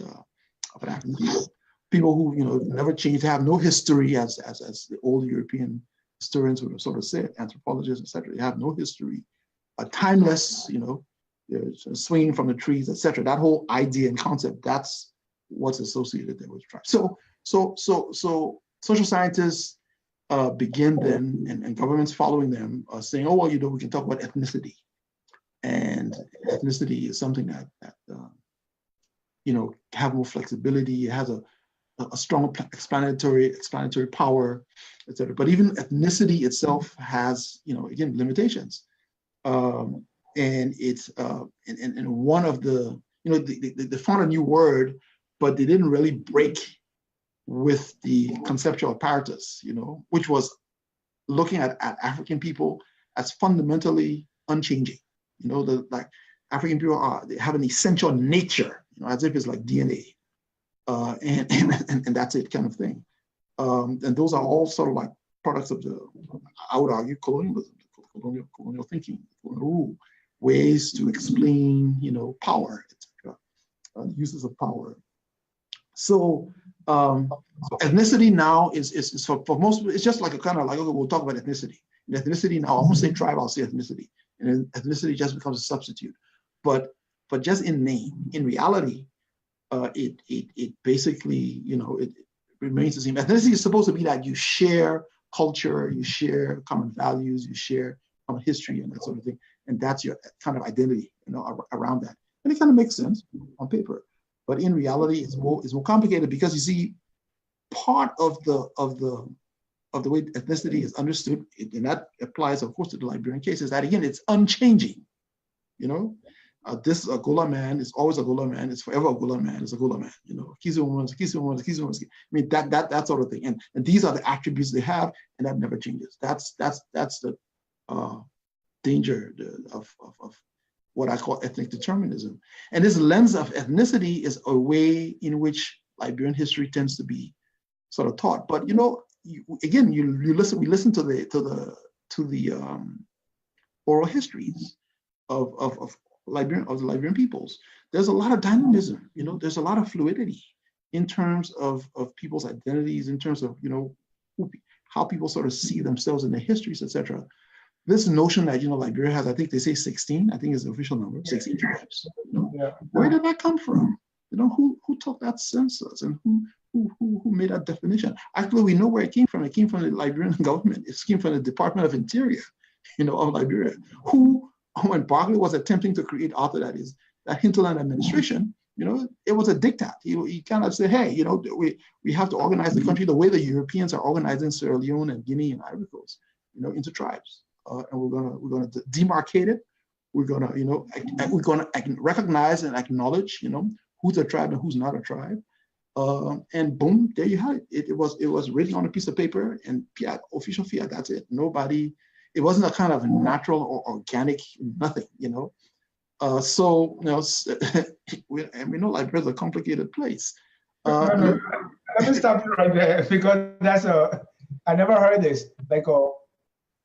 African people. People who never changed, have no history, as the old European historians would have sort of said, anthropologists, etc. They have no history, timeless, they're swinging from the trees, etc. That whole idea and concept, that's what's associated there with tribe. So social scientists begin then, and governments following them, saying, oh, well, we can talk about ethnicity. And ethnicity is something that have more flexibility. It has a strong explanatory power, etc. But even ethnicity itself has, again, limitations. And it's and one of the, they found a new word, but they didn't really break with the conceptual apparatus, which was looking at African people as fundamentally unchanging. Like African people they have an essential nature, as if it's like DNA. And that's it, kind of thing. And those are all sort of like products of I would argue, colonialism, colonial thinking, colonial rule, ways to explain, power, etc., uses of power. So ethnicity now is for most, it's just like a kind of like, okay, we'll talk about ethnicity. And ethnicity now, I won't say tribe, I'll say ethnicity. And then ethnicity just becomes a substitute. But just in name, in reality, it basically, it remains the same. Ethnicity is supposed to be that you share culture, you share common values, you share common history and that sort of thing. And that's your kind of identity, around that. And it kind of makes sense on paper. But in reality, it's more complicated because you see, part of the way ethnicity is understood, and that applies, of course, to the Liberian case, is that again, it's unchanging. This Agola man is always a Agola man. It's forever a Agola man. It's a Agola man. Kizu woman, Kizu woman, Kizu woman. I mean, that sort of thing. And these are the attributes they have, and that never changes. That's the danger of what I call ethnic determinism. And this lens of ethnicity is a way in which Liberian history tends to be sort of taught. But we listen to the oral histories of the Liberian peoples. There's a lot of dynamism, there's a lot of fluidity in terms of people's identities, in terms of how people sort of see themselves in their histories, etc. This notion that Liberia has, I think they say 16, I think is the official number, 16 tribes. Where did that come from? Who took that census and who made that definition? Actually, we know where it came from. It came from the Liberian government. It came from the Department of Interior, of Liberia, who, when Barclay was attempting to create that hinterland administration, it was a diktat. He kind of said, hey, we have to organize the country the way the Europeans are organizing Sierra Leone and Guinea and Ivory Coast, into tribes. And we're gonna demarcate it. We're gonna recognize and acknowledge, who's a tribe and who's not a tribe. And boom, there you have it. It was written on a piece of paper and official fiat. That's it. Nobody. It wasn't a kind of natural or organic nothing, So, we know Liberia is a complicated place. No, let me stop you right there because I never heard this. Like,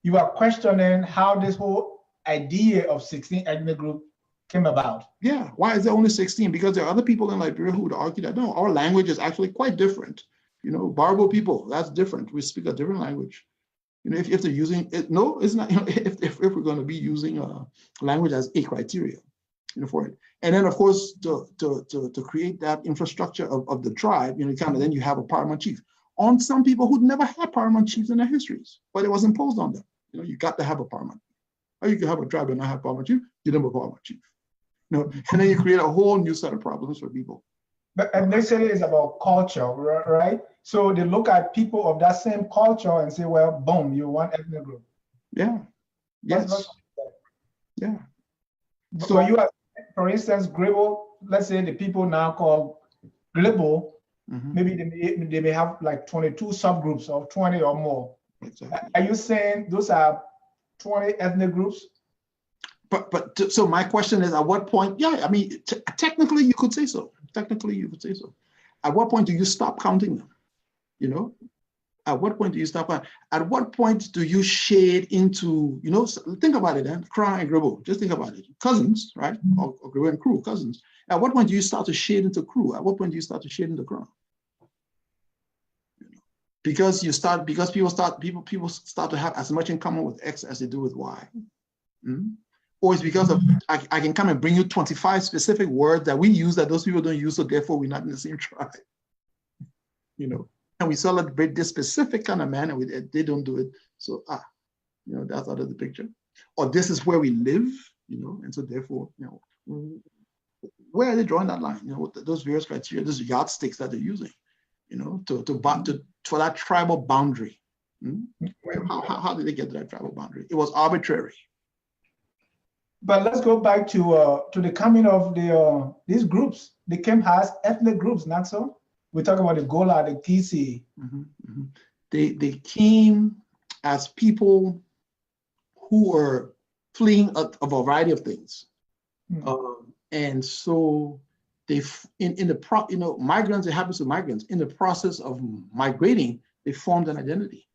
you are questioning how this whole idea of 16 ethnic group came about. Yeah, why is there only 16? Because there are other people in Liberia who would argue that no, our language is actually quite different. Barbo people, that's different. We speak a different language. If they're using it, no, it's not. If we're going to be using language as a criteria, for it, and then of course to create that infrastructure of the tribe, then you have a paramount chief. On some people who'd never had paramount chiefs in their histories, but it was imposed on them. You got to have a paramount. Or you can have a tribe and not have paramount chief. You don't have a paramount chief. And then you create a whole new set of problems for people. But ethnicity is about culture, right? So they look at people of that same culture and say, well, boom, you're one ethnic group. Yeah. Yes. Yeah. So you have, for instance, Gribble, let's say the people now called Glibble, maybe they may have like 22 subgroups or 20 or more. Exactly. Are you saying those are 20 ethnic groups? So my question is, at what point? Yeah, I mean, technically you could say so. Technically you could say so. At what point do you stop counting them? At what point do you stop? At what point do you shade into? Think about it. Then Kra and Gribble. Just think about it. Cousins, right? Or Gribble and Crew, cousins. At what point do you start to shade into Crew? At what point do you start to shade into Kra? Because people start to have as much in common with X as they do with Y. Or it's because of I can come and bring you 25 specific words that we use that those people don't use, so therefore we're not in the same tribe. And we celebrate this specific kind of man, and they don't do it. So that's out of the picture. Or this is where we live, and so therefore, where are they drawing that line? Those various criteria, those yardsticks that they're using, for that tribal boundary. How did they get to that tribal boundary? It was arbitrary. But let's go back to the coming of these groups. They came as ethnic groups, not so? We talk about the Gola, the Kisi. They came as people who were fleeing a variety of things. And so they, migrants, it happens to migrants, in the process of migrating, they formed an identity.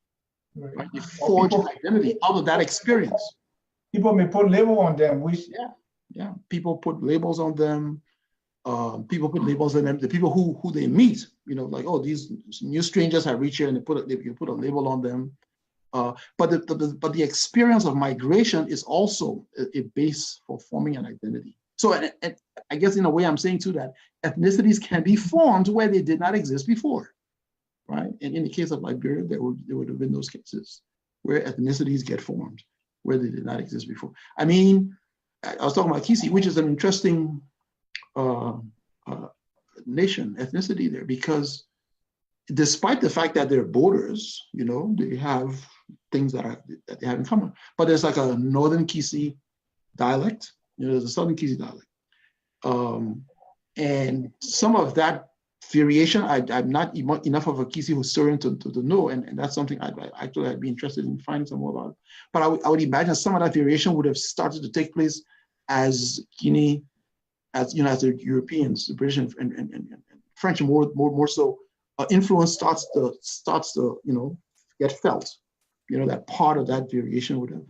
Right? They forged an identity out of that experience. People may put label on them. Yeah. People put labels on them. People put labels on them. The people who they meet, like, oh, these new strangers have reached here, and they put a label on them. But the experience of migration is also a base for forming an identity. So and I guess in a way I'm saying too that ethnicities can be formed where they did not exist before, right? And in the case of Liberia, there would have been those cases where ethnicities get formed where they did not exist before. I mean, I was talking about Kisi, which is an interesting nation, ethnicity there, because despite the fact that they're borders, they have things that they have in common. But there's like a northern Kisi dialect, there's a southern Kisi dialect. And some of that variation, I'm not enough of a Kisi historian to know, and that's something I'd be interested in finding some more about. But I would imagine some of that variation would have started to take place as Guinea, as the Europeans, the British and French more so, influence starts to get felt. That part of that variation would have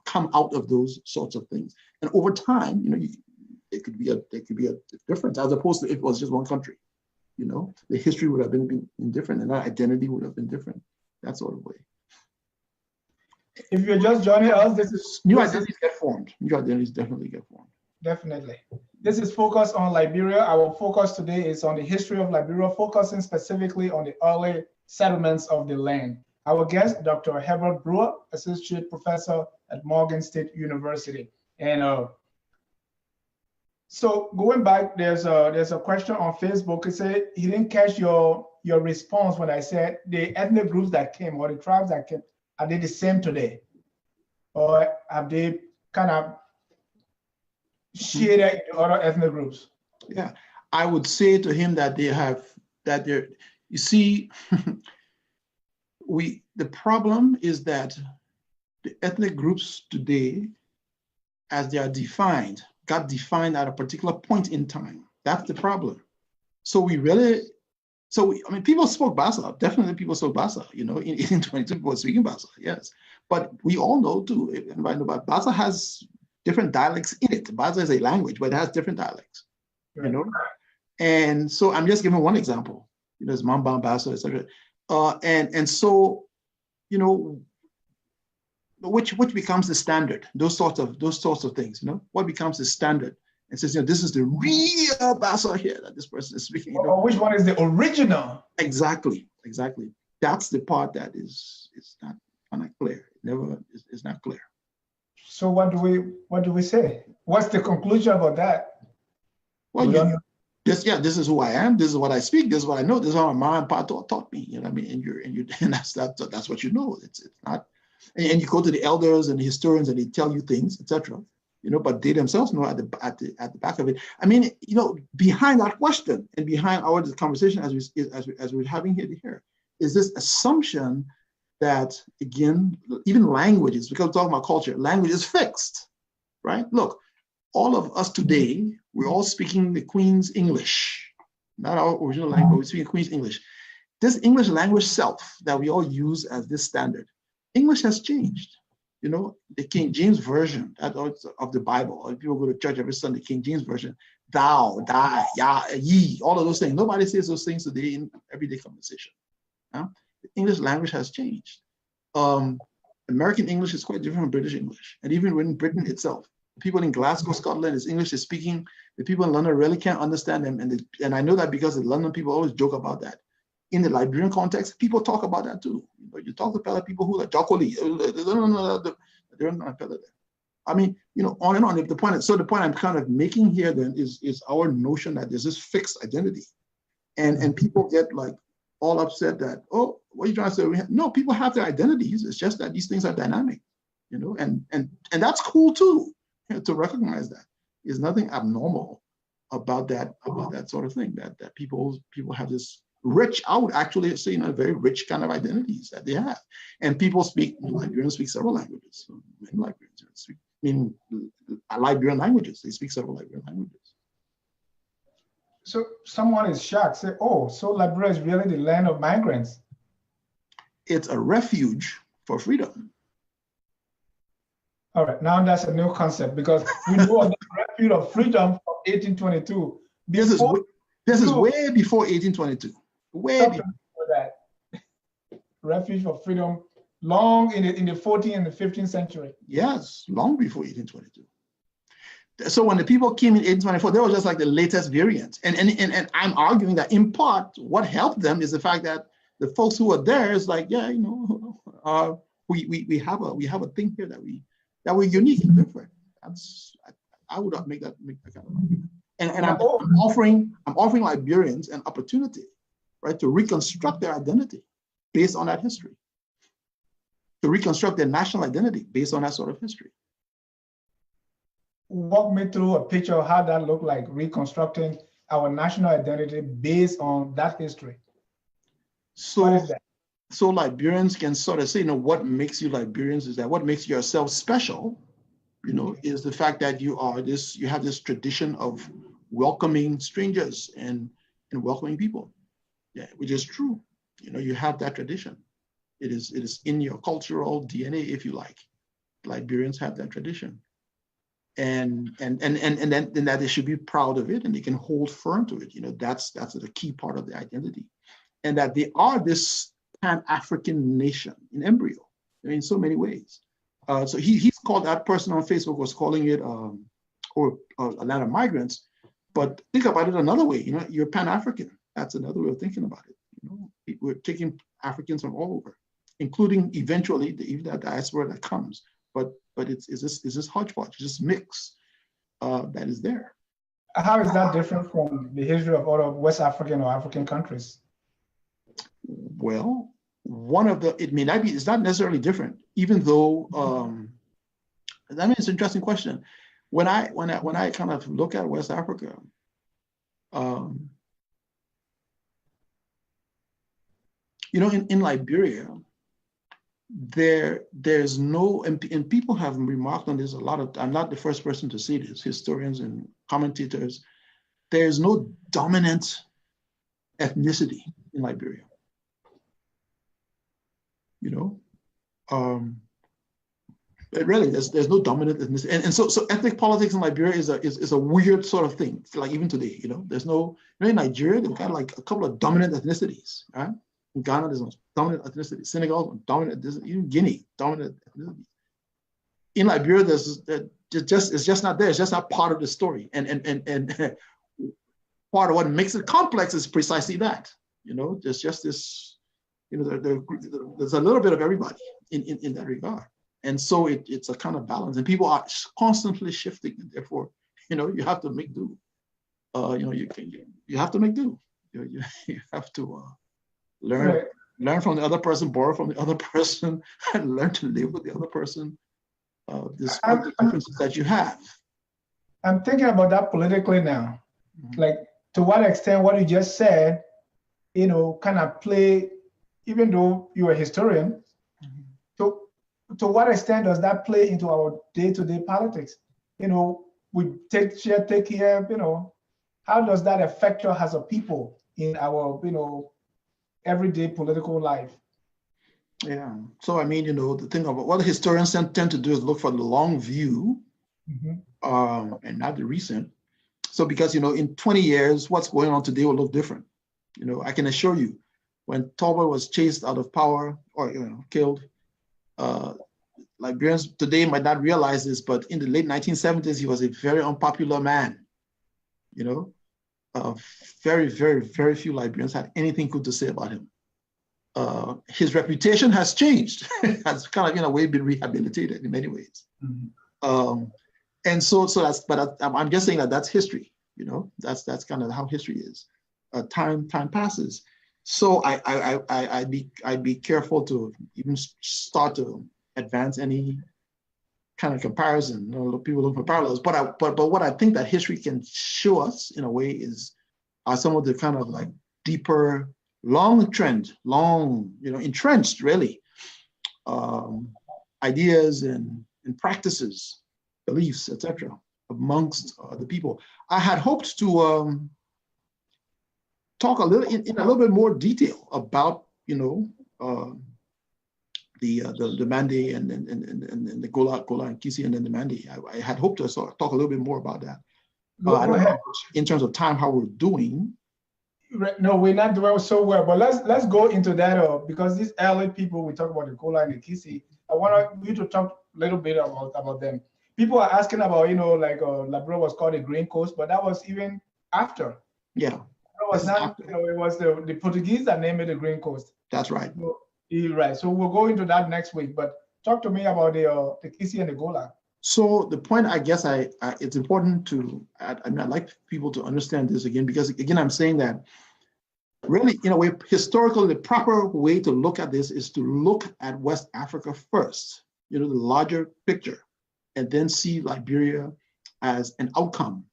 come out of those sorts of things, and over time, there could be a difference as opposed to if it was just one country. The history would have been different, and that identity would have been different. That sort of way. If you're just joining us, this is new identities get formed. New identities definitely get formed. Definitely. This is focused on Liberia. Our focus today is on the history of Liberia, focusing specifically on the early settlements of the land. Our guest, Dr. Herbert Brewer, Associate Professor at Morgan State University. And so going back, there's a question on Facebook. It said he didn't catch your response when I said the ethnic groups that came or the tribes that came, are they the same today? Or have they kind of shaded into other ethnic groups? Yeah, I would say to him that you see, the problem is that the ethnic groups today, as they are defined, got defined at a particular point in time. That's the problem. So we really, I mean, people spoke Bassa. Definitely people spoke Bassa. You know, in 1822, people were speaking Bassa, yes. But we all know too, everybody know about Bassa has different dialects in it. Bassa is a language, but it has different dialects, you know? And so I'm just giving one example. You know, there's Mamba, Bassa, etc. And so, you know, which becomes the standard? Those sorts of things, you know, what becomes the standard? And says, you know, this is the real Bassa here that this person is speaking. You know? Or which one is the original? Exactly. That's the part that is not clear. It's not clear. So what do we say? What's the conclusion about that? Well, this is who I am. This is what I speak. This is what I know. This is how my mom and papa taught me. You know what I mean? And that's what you know. It's not. And you go to the elders and the historians and they tell you things, etc. You know, but they themselves know at the back of it. I mean, you know, behind that question and behind our conversation as we're having here is this assumption that, again, even languages, because we're talking about culture, language is fixed, right? Look, all of us today, we're all speaking the Queen's English, not our original language, we're speaking Queen's English. This English language self that we all use as this standard, English has changed. You know, the King James Version of the Bible, or people go to church every Sunday, King James Version, thou, thy, ya, ye, all of those things. Nobody says those things today in everyday conversation. The English language has changed. American English is quite different from British English. And even in Britain itself, people in Glasgow, Scotland, is English is speaking. The people in London really can't understand them. And I know that because the London people always joke about that. In the Liberian context, people talk about that too. You talk to people who are Jokoli, they don't know that. I mean, you know, on and on. The point I'm kind of making here then is our notion that there's this fixed identity, and people get like all upset that, oh, what are you trying to say? No, people have their identities. It's just that these things are dynamic, you know, and that's cool too. You know, to recognize that there's nothing abnormal about that sort of thing. That people have this rich, I would actually say, you know, very rich kind of identities that they have. And people Liberians speak several languages. So many Liberians speak, Liberian languages. They speak several Liberian languages. So someone is shocked, say, oh, so Liberia is really the land of migrants. It's a refuge for freedom. All right, now that's a new concept because we know the refuge of freedom from 1822. This is way before 1822. Way before that. Refuge for freedom, long in the 14th and the 15th century. Yes, long before 1822. So when the people came in 1824, they were just like the latest variant. And I'm arguing that in part, what helped them is the fact that the folks who were there is like, yeah, you know, we have a thing here that we're unique and different. I would make that kind of argument. And I'm offering Liberians an opportunity, right, to reconstruct their identity based on that history, to reconstruct their national identity based on that sort of history. Walk me through a picture of how that looked like, reconstructing our national identity based on that history. So, what is that? So Liberians can sort of say, you know, what makes you Liberians is that what makes yourself special, you know, is the fact that you have this tradition of welcoming strangers and welcoming people. Yeah, which is true. You know, you have that tradition. It is in your cultural DNA, if you like. Liberians have that tradition. And then that they should be proud of it and they can hold firm to it. You know, that's the key part of the identity. And that they are this Pan-African nation in embryo, in so many ways. So he's called, that person on Facebook was calling it a land of migrants, but think about it another way. You know, you're Pan-African. That's another way of thinking about it. You know, we're taking Africans from all over, including eventually even that diaspora that comes. But it's this hodgepodge, this mix that is there. How is that different from the history of other West African or African countries? Well, it may not be, it's not necessarily different, even though, I mean, it's an interesting question. When I kind of look at West Africa, you know, in Liberia, there's no, and people have remarked on this a lot of, I'm not the first person to say this, historians and commentators, there's no dominant ethnicity in Liberia. You know, really, there's no dominant ethnicity, and so ethnic politics in Liberia is a weird sort of thing. Like even today, you know, there's no, you know, in Nigeria they've got like a couple of dominant ethnicities, right? In Ghana, there's no dominant ethnicity. Senegal, dominant ethnicity. Even Guinea, dominant ethnicity. In Liberia, it's just not there. It's just not part of the story. And part of what makes it complex is precisely that. You know, there's just this, you know, there's a little bit of everybody in that regard. And so it's a kind of balance. And people are constantly shifting. And therefore, you know, you have to make do. You know, you have to make do. You have to learn from the other person, borrow from the other person, and learn to live with the other person, despite the differences that you have. I'm thinking about that politically now. Like, to what extent what you just said, you know, kind of play, even though you're a historian, to what extent does that play into our day-to-day politics? You know, we take here, you know, how does that affect us as a people in our, you know, everyday political life? Yeah. So I mean, you know, the thing about what historians tend to do is look for the long view, and not the recent. So because, you know, in 20 years, what's going on today will look different. You know, I can assure you, when Hobart was chased out of power or, you know, killed, Liberians today might not realize this, but in the late 1970s, he was a very unpopular man. You know, very, very, very few Liberians had anything good to say about him. His reputation has changed. Has kind of, in a way, been rehabilitated in many ways. And so that's, but I'm just saying that that's history. You know, that's kind of how history is. Time passes. So I'd be careful to even start to advance any kind of comparison. You know, people look for parallels, but what I think that history can show us in a way are some of the kind of like deeper, entrenched really, ideas and practices, beliefs, etc., amongst the people. I had hoped to talk a little in a little bit more detail about, you know, the Mande and the Gola and Kisi and then the Mande. I had hoped to sort of talk a little bit more about that. I don't know in terms of time how we're doing. No, we're not doing so well, but let's go into that because these early people, we talk about the Gola and the Kisi. I want you to talk a little bit about them. People are asking about, you know, like Liberia was called the Green Coast, but that was even after. Yeah. It was not, you know, it was the Portuguese that named it the Green Coast. That's right. So, you're right. So we'll go into that next week, but talk to me about the Kisi and the Gola. So the point, I guess, it's important to, I'd like people to understand this again, because again, I'm saying that really, in a way, historically, the proper way to look at this is to look at West Africa first, you know, the larger picture, and then see Liberia as an outcome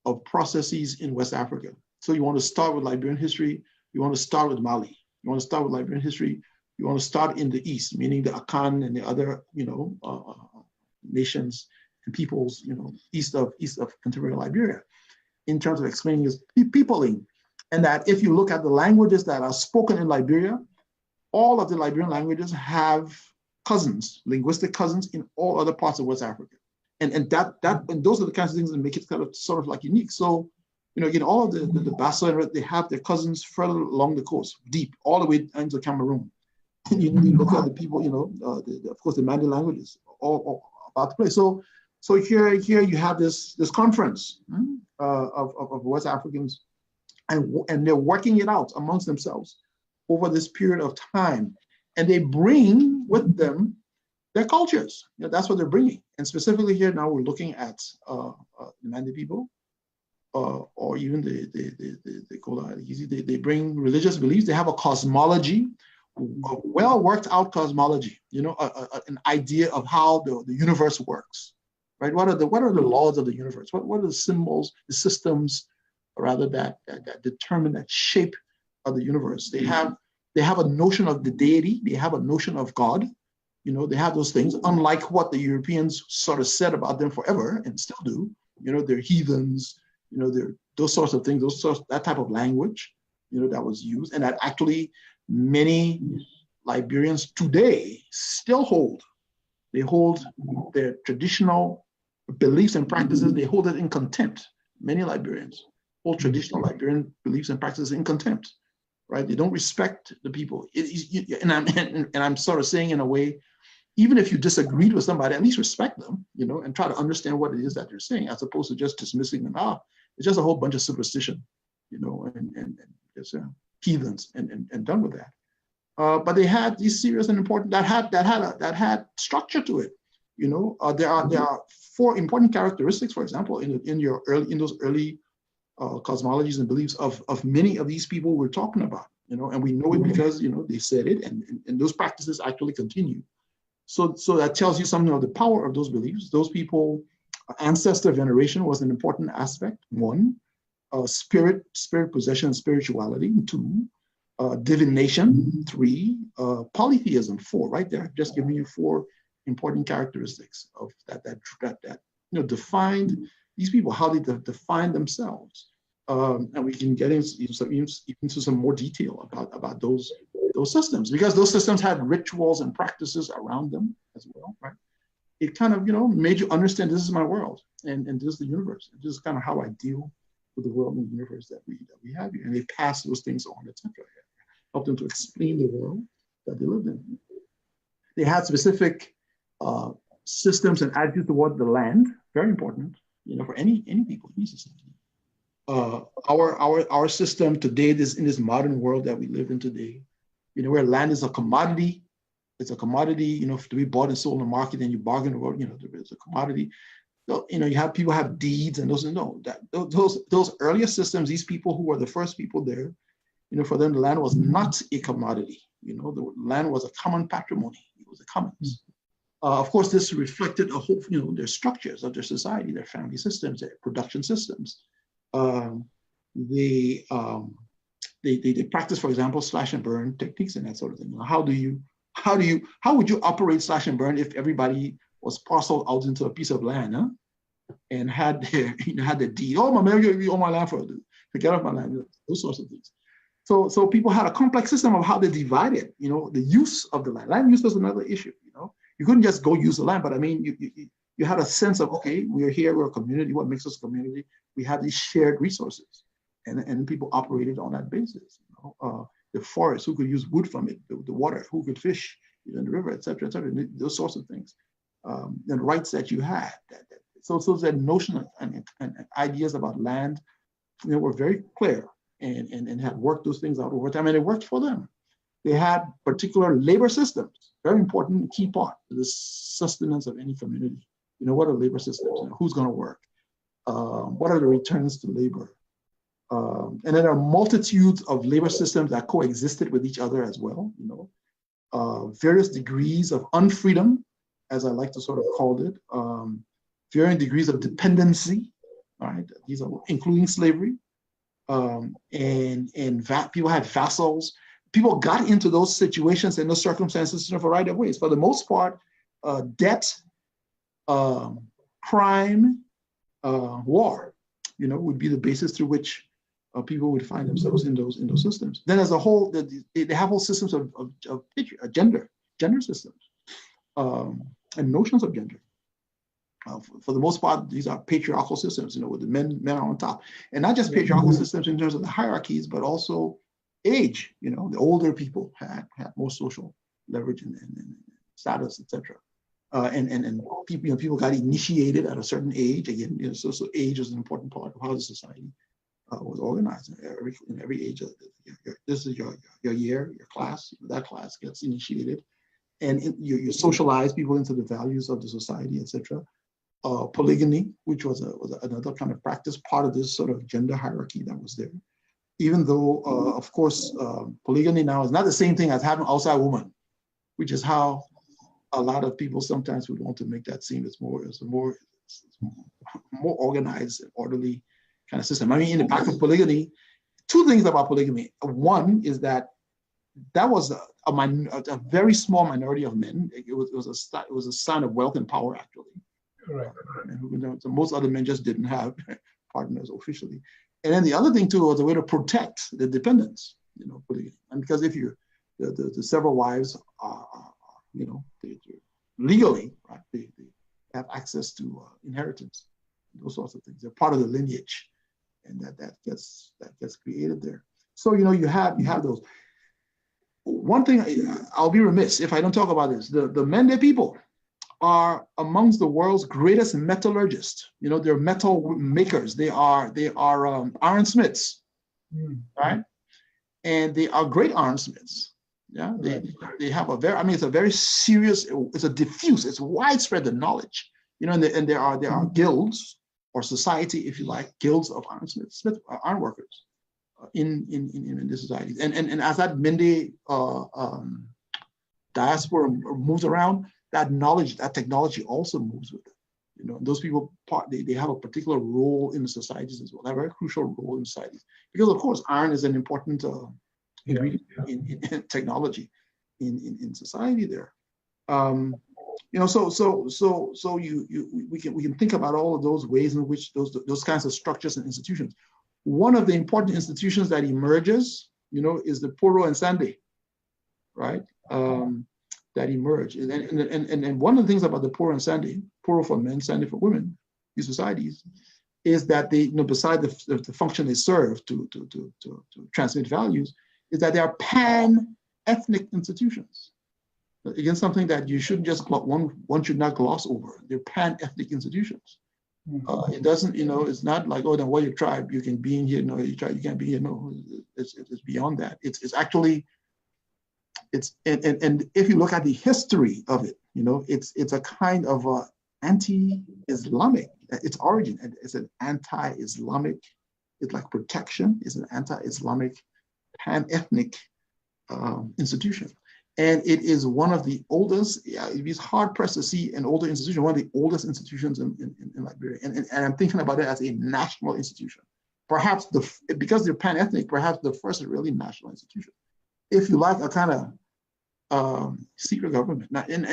of processes in West Africa. So you want to start with Liberian history, you want to start with Mali, you want to start with Liberian history, you want to start in the East, meaning the Akan and the other, you know, nations and peoples, you know, east of contemporary Liberia, in terms of explaining this peopling. And that if you look at the languages that are spoken in Liberia, all of the Liberian languages have cousins, linguistic cousins in all other parts of West Africa. And those are the kinds of things that make it kind of sort of like unique. So, you know, again, all of the Bassa, they have their cousins further along the coast, deep, all the way into Cameroon. And you look at the people, you know, of course, the Mande languages, all about the place. So here you have this conference of West Africans, and they're working it out amongst themselves over this period of time, and they bring with them their cultures. You know, that's what they're bringing. And specifically here now, we're looking at the Mande people, or even the Kola. They bring religious beliefs. They have a cosmology, a well worked out cosmology. You know, an idea of how the universe works, right? What are the laws of the universe? What are the symbols, the systems, rather that determine that shape of the universe? They have a notion of the deity. They have a notion of God. You know, they have those things, unlike what the Europeans sort of said about them forever and still do. You know, they're heathens, you know, they're those sorts of things, that type of language, you know, that was used, and that actually many Liberians today still hold. They hold their traditional beliefs and practices, they hold it in contempt. Many Liberians hold traditional Liberian beliefs and practices in contempt, right? They don't respect the people. And I'm sort of saying in a way, even if you disagreed with somebody, at least respect them, you know, and try to understand what it is that they're saying, as opposed to just dismissing them out. It's just a whole bunch of superstition, you know, and just heathens, and done with that. But they had these serious and important that had structure to it. You know, there are 4 important characteristics, for example, in those early cosmologies and beliefs of many of these people we're talking about. You know, and we know it because, you know, they said it, and those practices actually continue. So that tells you something of the power of those beliefs. Those people, ancestor veneration was an important aspect. 1, spirit possession and spirituality. 2, divination. 3, polytheism. 4, right there. I've just given you 4 important characteristics of that you know, defined these people, how they define themselves. And we can get into some more detail about those systems, because those systems had rituals and practices around them as well, right? It kind of, you know, made you understand this is my world, and this is the universe. This is kind of how I deal with the world and the universe that we have here. And they pass those things on, etc. Help them to explain the world that they lived in. They had specific systems and attitudes toward the land, very important, you know, for any people, any society. Our system today, in this modern world that we live in today, you know, where land is a commodity. It's a commodity, you know, to be bought and sold in the market, and you bargain about, you know, it's a commodity. So, you know, you have people have deeds, and those earlier systems, these people who were the first people there, you know, for them the land was not a commodity. You know, the land was a common patrimony. It was a commons. Of course, this reflected a whole, you know, their structures of their society, their family systems, their production systems. They practice, for example, slash and burn techniques and that sort of thing. How would you operate slash and burn if everybody was parceled out into a piece of land, huh? And had the deed? Oh, my man, you own my land forget off my land. Those sorts of things. So people had a complex system of how they divided, you know, the use of the land. Land use was another issue. You know, you couldn't just go use the land, but I mean, you had a sense of, okay, we're here, we're a community. What makes us a community? We have these shared resources, and people operated on that basis. You know, the forest, who could use wood from it, the water, who could fish in the river, et cetera, those sorts of things. And rights that you had. So that notion and ideas about land, you know, were very clear, and had worked those things out over time, and it worked for them. They had particular labor systems, very important, key part of the sustenance of any community. You know, what are labor systems? You know, who's going to work? What are the returns to labor? And then there are multitudes of labor systems that coexisted with each other as well. You know, various degrees of unfreedom, as I like to sort of call it, varying degrees of dependency. All right, these are including slavery, people had vassals. People got into those situations and those circumstances in a variety of ways. For the most part, debt, crime, war, you know, would be the basis through which people would find themselves in those systems. Then, as a whole, they have whole systems of gender systems, and notions of gender. For the most part, these are patriarchal systems, you know, with the men are on top, and not just patriarchal systems in terms of the hierarchies, but also age. You know, the older people had more social leverage and status, etc. And people, you know, people got initiated at a certain age. Again, you know, so age is an important part of how the society was organized. In every age, this is your year, your class. That class gets initiated, and you socialize people into the values of the society, etc. Polygamy, which was another kind of practice, part of this sort of gender hierarchy that was there. Even though, of course, polygamy now is not the same thing as having an outside woman, which is how a lot of people sometimes would want to make that seem as more organized and orderly kind of system. I mean, in the back of polygamy, two things about polygamy. One is that that was a very small minority of men. It was a sign of wealth and power, actually. Right. So most other men just didn't have partners officially. And then the other thing too was a way to protect the dependents, and because if you the several wives are legally, right, they have access to inheritance, those sorts of things. They're part of the lineage, and that gets created there. So you have those. One thing I'll be remiss if I don't talk about this. The Mende people are amongst the world's greatest metallurgists. They're metal makers. They are ironsmiths, right? And they are great ironsmiths. Yeah, they have it's a very serious. It's a diffuse. It's widespread the knowledge. And there are guilds or society, if you like, guilds of ironsmiths, ironworkers in the societies. And as that Mende diaspora moves around, that knowledge, that technology also moves with it. Those people, they have a particular role in the societies as well. They have a very crucial role in societies because, of course, iron is an important ingredient in technology in society there. We can think about all of those ways in which those kinds of structures and institutions. One of the important institutions that emerges, is the Puro and Sande, right? That emerge. And one of the things about the Puro and Sande, Puro for men, Sande for women, these societies, is that they, beside the function they serve to transmit values, is that they are pan-ethnic institutions. Again, something that you shouldn't just, one should not gloss over. They're pan-ethnic institutions. It doesn't, it's not like, then what your tribe, you can be in here, no, your tribe, you can't be here. No, it's beyond that. It's actually, and if you look at the history of it, it's a kind of anti-Islamic, its origin. It's an anti-Islamic, it's like protection, it's an anti-Islamic, pan-ethnic institution. And it is one of the oldest, it is hard pressed to see an older institution, one of the oldest institutions in Liberia. And I'm thinking about it as a national institution. Perhaps because they're pan-ethnic, perhaps the first really national institution. If you like, a kind of secret government. Now, and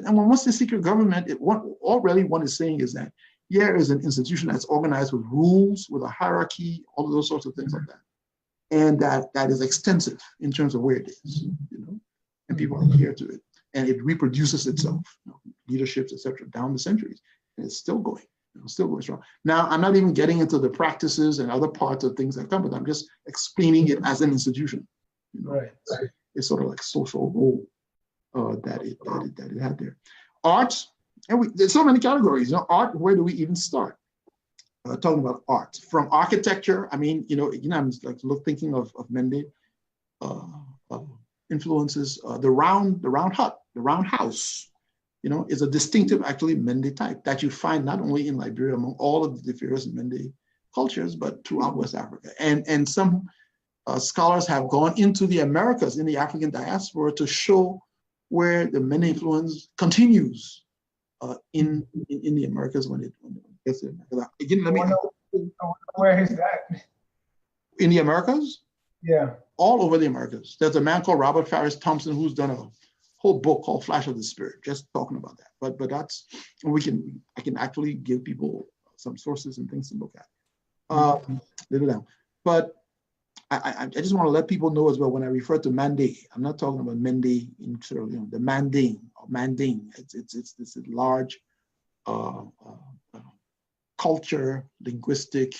when one says secret government, all really one is saying is that here is an institution that's organized with rules, with a hierarchy, all of those sorts of things like that. And that is extensive in terms of where it is, and people adhere to it. And it reproduces itself, leaderships, et cetera, down the centuries. And it's still going, still going strong. Now, I'm not even getting into the practices and other parts of things that come with it. I'm just explaining it as an institution. Right. It's sort of like social role that it had there. Art, and there's so many categories. Art, where do we even start? Talking about art. From architecture, I'm like thinking of Mende influences. The round hut, the round house, is a distinctive, actually, Mende type that you find not only in Liberia among all of the various Mende cultures, but throughout West Africa. And some scholars have gone into the Americas, in the African diaspora, to show where the Mende influence continues in the Americas when it gets there. Again, where is that? In the Americas? Yeah. All over the Americas. There's a man called Robert Farris Thompson who's done a whole book called Flash of the Spirit, just talking about that. But that's, I can actually give people some sources and things to look at. Little down. But I just want to let people know as well, when I refer to Mande, I'm not talking about Mende in sort of, the Manding or Manding. It's this large culture, linguistic,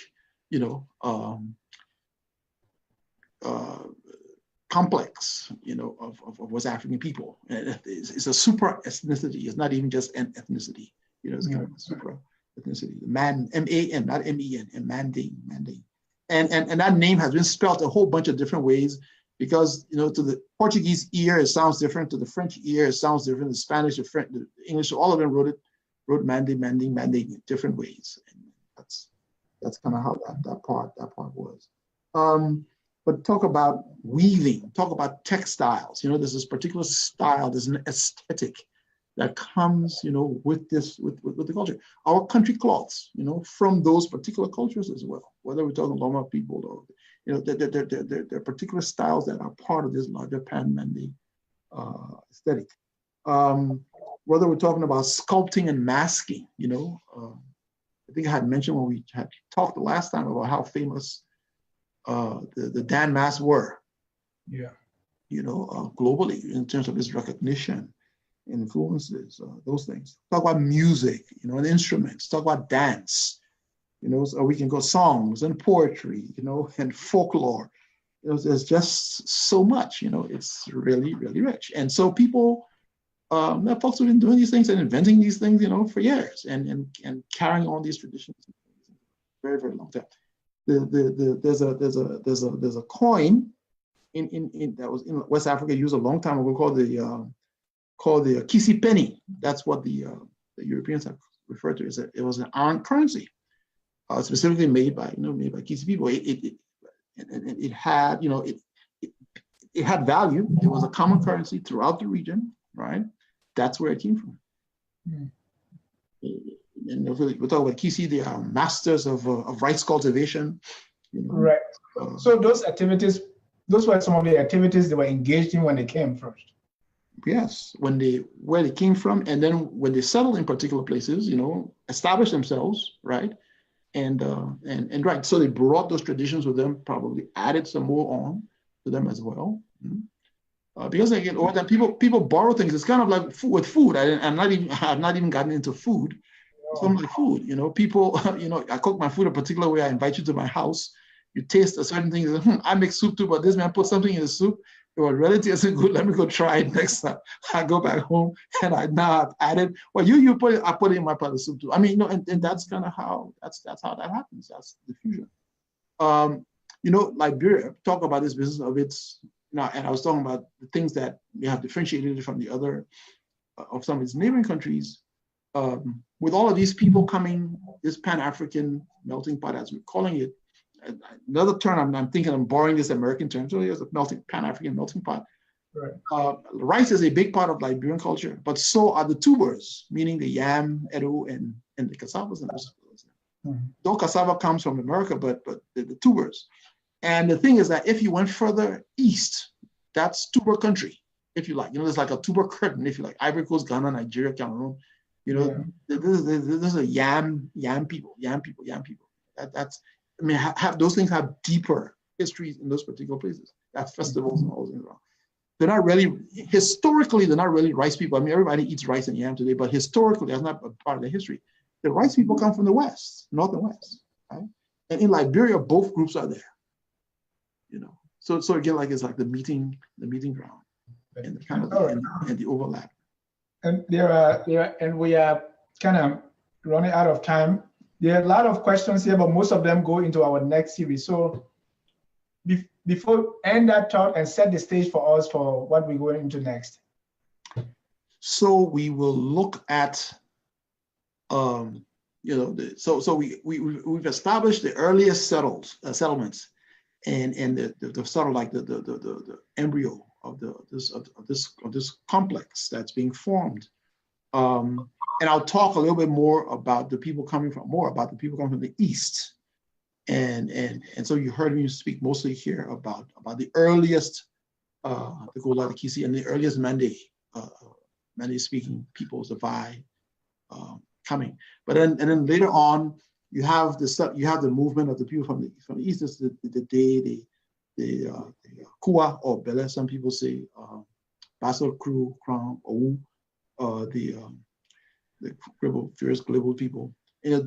complex, of West African people. And it's a super ethnicity. It's not even just an ethnicity. It's kind of a super ethnicity. Man, M-A-N, not M-E-N, and Manding. And that name has been spelled a whole bunch of different ways because, to the Portuguese ear, it sounds different. To the French ear, it sounds different. The Spanish, the French, the English, all of them wrote Manding in different ways. And that's kind of how that part was. But talk about weaving, talk about textiles. There's this particular style, there's an aesthetic that comes, with this, with the culture. Our country cloths, from those particular cultures as well, whether we're talking Loma people or, there are particular styles that are part of this larger Pan-Mande aesthetic. Whether we're talking about sculpting and masking, I think I had mentioned when we had talked the last time about how famous the Dan masks were. Yeah. Globally in terms of its recognition, influences, those things. Talk about music, and instruments. Talk about dance, so we can go songs and poetry, and folklore. There's just so much, it's really, really rich. And so people, folks have been doing these things and inventing these things, for years, and carrying on these traditions very, very long time. There's a coin in that was in West Africa used a long time ago called the Kisi penny. That's what the Europeans have referred to as it was an iron currency, specifically made by Kisi people. It had it had value. It was a common currency throughout the region, right? That's where it came from. Mm. And if we're talking about Kisi, they are masters of rice cultivation. Right. So those were some of the activities they were engaged in when they came first. Yes, where they came from, and then when they settled in particular places, established themselves, right? And right, so they brought those traditions with them, probably added some more on to them as well. Because again, or that people borrow things. It's kind of like with food. I've not even gotten into food. Something like food, people, I cook my food a particular way. I invite you to my house. You taste a certain thing. I make soup too, but this man put something in the soup. It was relatively good. Let me go try it next time. I go back home and I've added. Well, you put it. I put it in my pot of soup too. I mean, and that's kind of how that's how that happens. That's the fusion. Liberia, talk about this business of its. And I was talking about the things that we have differentiated from the other of some of its neighboring countries. With all of these people coming, this Pan-African melting pot, as we're calling it. Another term I'm thinking I'm borrowing this American term. So there's a Pan-African melting pot. Right. Rice is a big part of Liberian culture, but so are the tubers, meaning the yam, edo, and the cassavas. Though cassava comes from America, but the tubers. And the thing is that if you went further east, that's tuber country, if you like. There's like a tuber curtain, if you like. Ivory Coast, Ghana, Nigeria, Cameroon. This is a yam people. That's. I mean, have those things have deeper histories in those particular places. That festivals and all things around. They're not really historically. They're not really rice people. I mean, everybody eats rice and yam today, but historically, that's not a part of the history. The rice people come from the west, north and west, right? And in Liberia, both groups are there. So again, it's like the meeting ground, and the kind of and the overlap. And and we are kind of running out of time. There are a lot of questions here, but most of them go into our next series. So before end that thought and set the stage for us for what we're going into next. So we will look at, so we've established the earliest settlements, and the sort of like the embryo of this complex that's being formed. And I'll talk a little bit more about the people coming from the east, and so you heard me speak mostly here about the earliest the Gola, the Kisi, and the earliest Mande speaking peoples, the Vai, coming. But then later on you have the movement of the people from the east. Is the Day, the Kua or Bele, some people say, Basel, Kru, Crown, Ou, the fierce global people.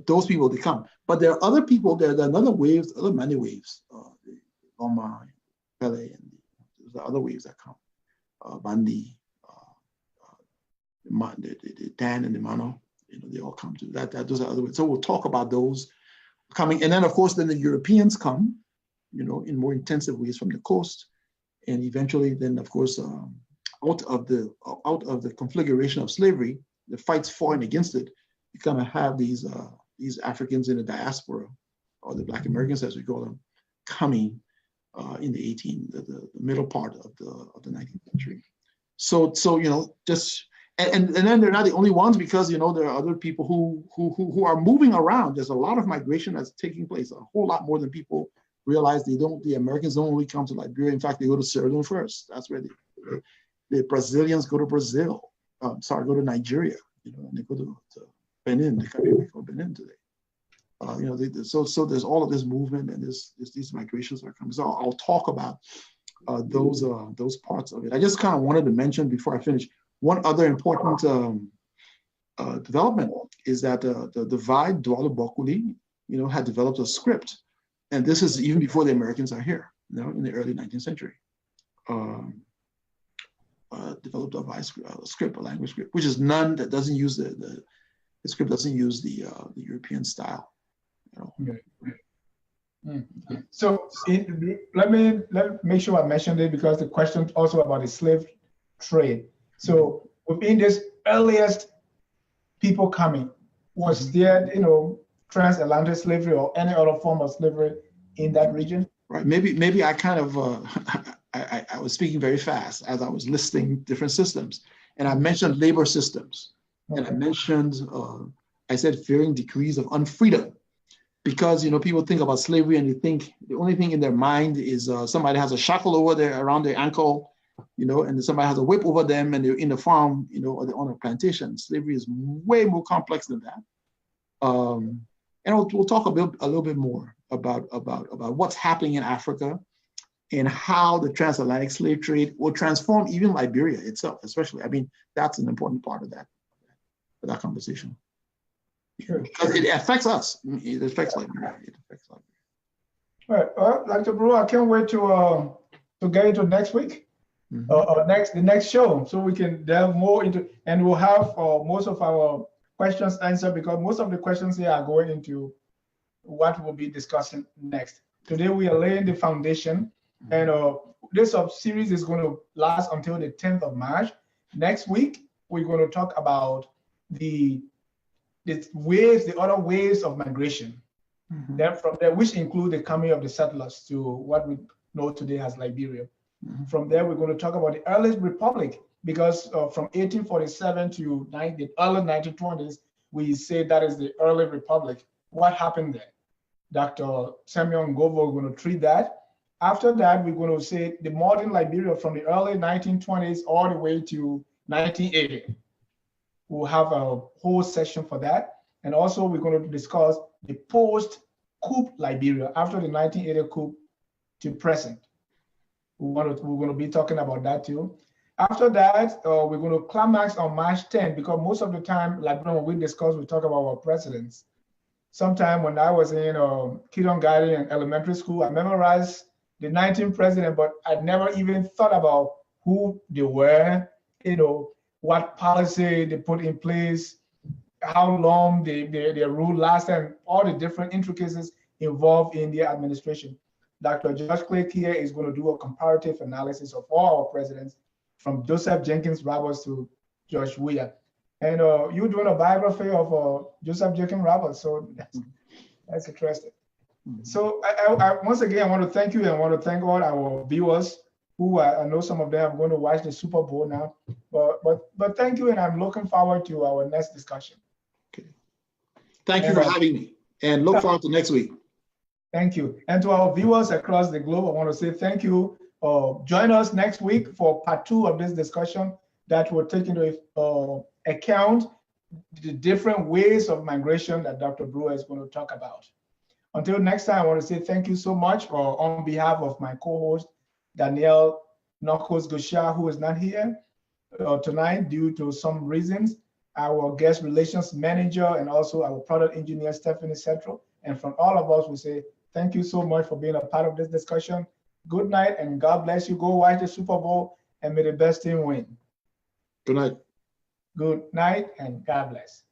Those people, they come. But there are other people, there are other waves, other many waves, the Loma, Pele, and there's other waves that come. Bandi, the Dan and the Mano, they all come to that. Those are other ways. So we'll talk about those coming. And then, of course, then the Europeans come, in more intensive ways from the coast. And eventually then, of course, out of the configuration of slavery, the fights for and against it, you kind of have these Africans in the diaspora, or the Black Americans as we call them, coming in the middle part of the 19th century. So And then they're not the only ones, because there are other people who are moving around. There's a lot of migration that's taking place, a whole lot more than people realize. The Americans don't only come to Liberia. In fact, they go to Sierra Leone first. That's where the Brazilians go to Brazil. Go to Nigeria. And they go to Benin. They come here from Benin today. So there's all of this movement, and these migrations are coming. So I'll talk about those parts of it. I just kind of wanted to mention before I finish, one other important development is that the divide Douala Bokuli, had developed a script, and this is even before the Americans are here, in the early 19th century. Developed a script, a language script, which is none that doesn't use the script doesn't use the European style. So let me make sure I mentioned it, because the question also about the slave trade. So within this earliest people coming, was there transatlantic slavery or any other form of slavery in that region? Right. Maybe I kind of I was speaking very fast as I was listing different systems, and I mentioned labor systems, and I mentioned I said varying degrees of unfreedom, because people think about slavery and they think the only thing in their mind is somebody has a shackle around their ankle, and somebody has a whip over them, and they're in the farm, or they're on a plantation. Slavery is way more complex than that. And we'll talk a little bit more about what's happening in Africa and how the transatlantic slave trade will transform even Liberia itself, especially. I mean, that's an important part of that conversation. Sure. Because it affects us. It affects Liberia. All right. Well, Dr. Brewer, I can't wait to get into next week. The next show, so we can delve more into, and we'll have most of our questions answered, because most of the questions here are going into what we'll be discussing next. Today we are laying the foundation, and this series is going to last until the 10th of March. Next week we're going to talk about the other waves of migration. Then from there, which include the coming of the settlers to what we know today as Liberia. From there, we're going to talk about the early republic, because from 1847 to the early 1920s, we say that is the early republic. What happened there? Dr. Samuel Ngovo is going to treat that. After that, we're going to say the modern Liberia from the early 1920s all the way to 1980. We'll have a whole session for that. And also, we're going to discuss the post-coup Liberia, after the 1980 coup to present. We're going to be talking about that too. After that, we're going to climax on March 10th, because most of the time, when we discuss, we talk about our presidents. Sometime when I was in kindergarten and elementary school, I memorized the 19 presidents, but I never even thought about who they were, what policy they put in place, how long their rule lasted, and all the different intricacies involved in their administration. Dr. George Clay here is going to do a comparative analysis of all our presidents, from Joseph Jenkins Roberts to George Weah. And you're doing a biography of Joseph Jenkins Roberts, so that's interesting. So I once again, I want to thank you, and I want to thank all our viewers who I know some of them are going to watch the Super Bowl now. But thank you, and I'm looking forward to our next discussion. Okay. Thank you for having me, and look forward to next week. Thank you. And to our viewers across the globe, I want to say thank you. Join us next week for part 2 of this discussion that will take into account the different ways of migration that Dr. Brewer is going to talk about. Until next time, I want to say thank you so much on behalf of my co-host, Danielle Nokos Gosha, who is not here tonight due to some reasons, our guest relations manager, and also our product engineer, Stephanie Central. And from all of us, we say thank you so much for being a part of this discussion. Good night, and God bless you. Go watch the Super Bowl, and may the best team win. Good night. Good night, and God bless.